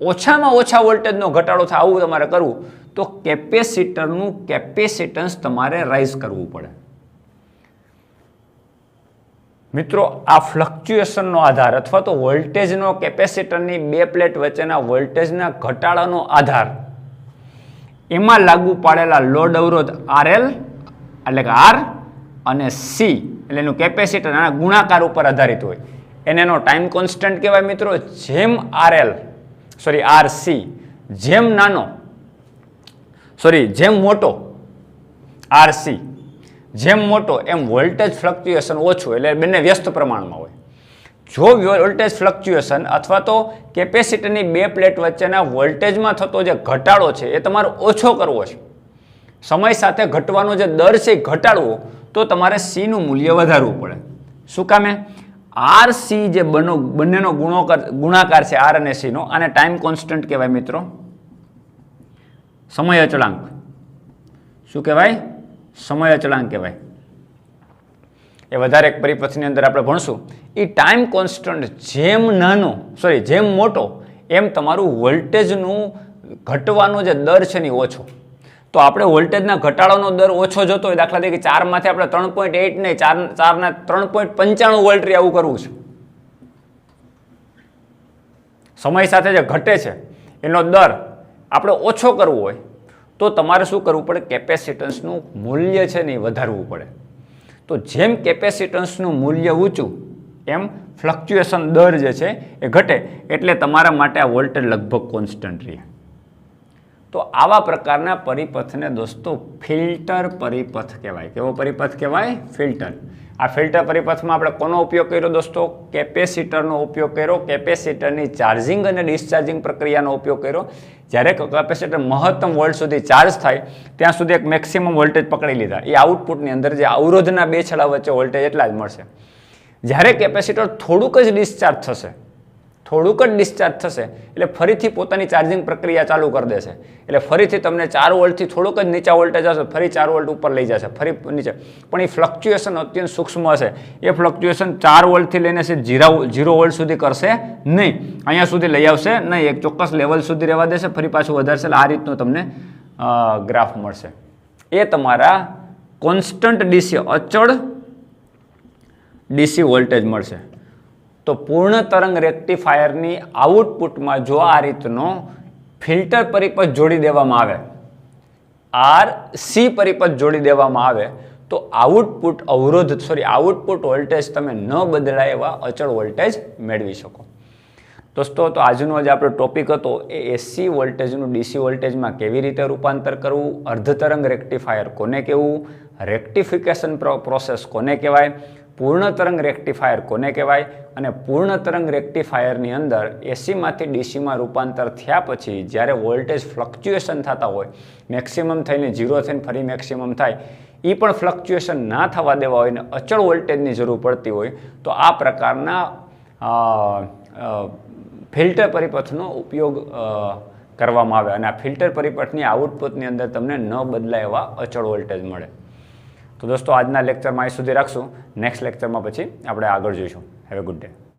ઓછામાં ઓછા વોલ્ટેજનો ઘટાડો થાય આવું તમારે કરવું તો કેપેસિટરનું કેપેસિટન્સ તમારે રાઇઝ કરવું પડે. મિત્રો, આ ફ્લક્ચ્યુએશનનો આધાર અથવા તો વોલ્ટેજનો કેપેસિટરની 2 પ્લેટ વચ્ચેના વોલ્ટેજના ઘટાડાનો આધાર એમાં લાગુ પાડેલા લોડ અવરોધ RL એટલે કે R અને C એટલે એનું કેપેસિટર આના ગુણાકાર ઉપર આધારિત હોય. એનો ટાઈમ કોન્સ્ટન્ટ કહેવાય મિત્રો. જેમ RC જેમ નાનો જેમ મોટો RC જેમ મોટો એમ વોલ્ટેજ ફ્લક્ચ્યુએશન ઓછું એટલે બંને વ્યસ્ત પ્રમાણમાં હોય. જો વોલ્ટેજ ફ્લક્ચ્યુએશન અથવા તો કેપેસિટરની 2 પ્લેટ વચ્ચેના વોલ્ટેજમાં થતો જે ઘટાડો છે એ તમારે ઓછો કરવો છે, સમય સાથે ઘટવાનો જે દર છે એ ઘટાડવો, તો તમારે C નું મૂલ્ય વધારવું પડે. શું કામે? RC જે બંનેનો ગુણાકાર છે R અને C નો, આને ટાઈમ કોન્સ્ટન્ટ કહેવાય મિત્રો, સમય અચળાંક. શું કહેવાય? સમય અચળાંક કહેવાય. એ વધારે એક પરિપથની અંદર આપણે ભણશું. એ ટાઈમ કોન્સ્ટન્ટ જેમ મોટો એમ તમારું વોલ્ટેજનું ઘટવાનો જે દર છે ને ઓછો. તો આપણે વોલ્ટેજના ઘટાડાનો દર ઓછો જતો હોય, દાખલા તરીકે 4 માંથી આપણે 3.8 નહીં 4 ના 3.95 વોલ્ટ આવું કરવું છે. સમય સાથે જે ઘટે છે એનો દર આપણે ઓછો કરવો હોય તો તમારે શું કરવું પડે? કેપેસિટન્સનું મૂલ્ય છે ને એ વધારવું પડે. તો જેમ કેપેસિટન્સનું મૂલ્ય ઊંચું એમ ફ્લક્ચ્યુએશન દર જે છે એ ઘટે, એટલે તમારા માટે આ વોલ્ટેજ લગભગ કોન્સ્ટન્ટ રહે. તો આવા પ્રકારના પરિપથને દોસ્તો ફિલ્ટર પરિપથ કહેવાય. કેવો પરિપથ કહેવાય? ફિલ્ટર. આ ફિલ્ટર પરિપથમાં આપણે કોનો ઉપયોગ કર્યો દોસ્તો? કેપેસિટરનો ઉપયોગ કર્યો. કેપેસિટરની ચાર્જિંગ અને ડિસ્ચાર્જિંગ પ્રક્રિયાનો ઉપયોગ કર્યો. જ્યારે કેપેસિટર મહત્તમ વોલ્ટ સુધી ચાર્જ થાય ત્યાં સુધી એક મેક્સિમમ વોલ્ટેજ પકડી લીધા. એ આઉટપુટની અંદર જે અવરોધના 2 છેડા વચ્ચે વોલ્ટેજ એટલા જ મળશે. જ્યારે કેપેસિટર થોડુંક જ ડિસ્ચાર્જ થશે એટલે ફરીથી પોતાની ચાર્જિંગ પ્રક્રિયા ચાલુ કરી દેશે. એટલે ફરીથી તમને 4 વોલ્ટથી થોડુંક જ નીચા વોલ્ટેજ હશે, ફરી 4 વોલ્ટ ઉપર લઈ જશે, ફરી નીચે. પણ એ ફ્લક્ચ્યુએશન અત્યંત સૂક્ષ્મ હશે. એ ફ્લક્ચ્યુએશન 4 વોલ્ટથી લઈને 0 વોલ્ટ સુધી કરશે નહીં, અહીંયા સુધી લઈ આવશે નહીં, એક ચોક્કસ લેવલ સુધી રહેવા દેશે, ફરી પાછું વધારશે. એટલે આ રીતનો તમને ગ્રાફ મળશે. એ તમારા કોન્સ્ટન્ટ ડીસી અચળ ડીસી વોલ્ટેજ મળશે. તો પૂર્ણ તરંગ રેક્ટિફાયરની આઉટપુટમાં જો આ રીતનો ફિલ્ટર પરિપથ જોડી દેવામાં આવે, RC પરિપથ જોડી દેવામાં આવે, તો આઉટપુટ વોલ્ટેજ તમે ન બદલાય એવા અચળ વોલ્ટેજ મેળવી શકો. દોસ્તો, તો આજનો જે આપણો ટોપિક હતો એ AC વોલ્ટેજનું DC વોલ્ટેજમાં કેવી રીતે રૂપાંતર કરવું, અર્ધ તરંગ રેક્ટિફાયર કોને કહેવું, રેક્ટિફિકેશન પ્રોસેસ કોને કહેવાય, પૂર્ણ તરંગ રેક્ટિફાયર કોને કહેવાય? અને પૂર્ણ તરંગ રેક્ટિફાયરની અંદર એસીમાંથી ડીસીમાં રૂપાંતર થયા પછી જ્યારે વોલ્ટેજ ફ્લક્ચ્યુએશન થતા હોય, મેક્સિમમ થઈને 0 થઈને ફરી મેક્સિમમ થાય, એ પણ ફ્લક્ચ્યુએશન ના થવા દેવા હોય ને અચળ વોલ્ટેજની જરૂર પડતી હોય તો આ પ્રકારના ફિલ્ટર પરિપથનો ઉપયોગ કરવામાં આવે અને આ ફિલ્ટર પરિપથની આઉટપુટની અંદર તમને ન બદલાય એવા અચળ વોલ્ટેજ મળે. તો દોસ્તો આજના લેક્ચરમાં અહીં સુધી રાખશું. નેક્સ્ટ લેક્ચરમાં પછી આપણે આગળ જોઈશું. Have a good day.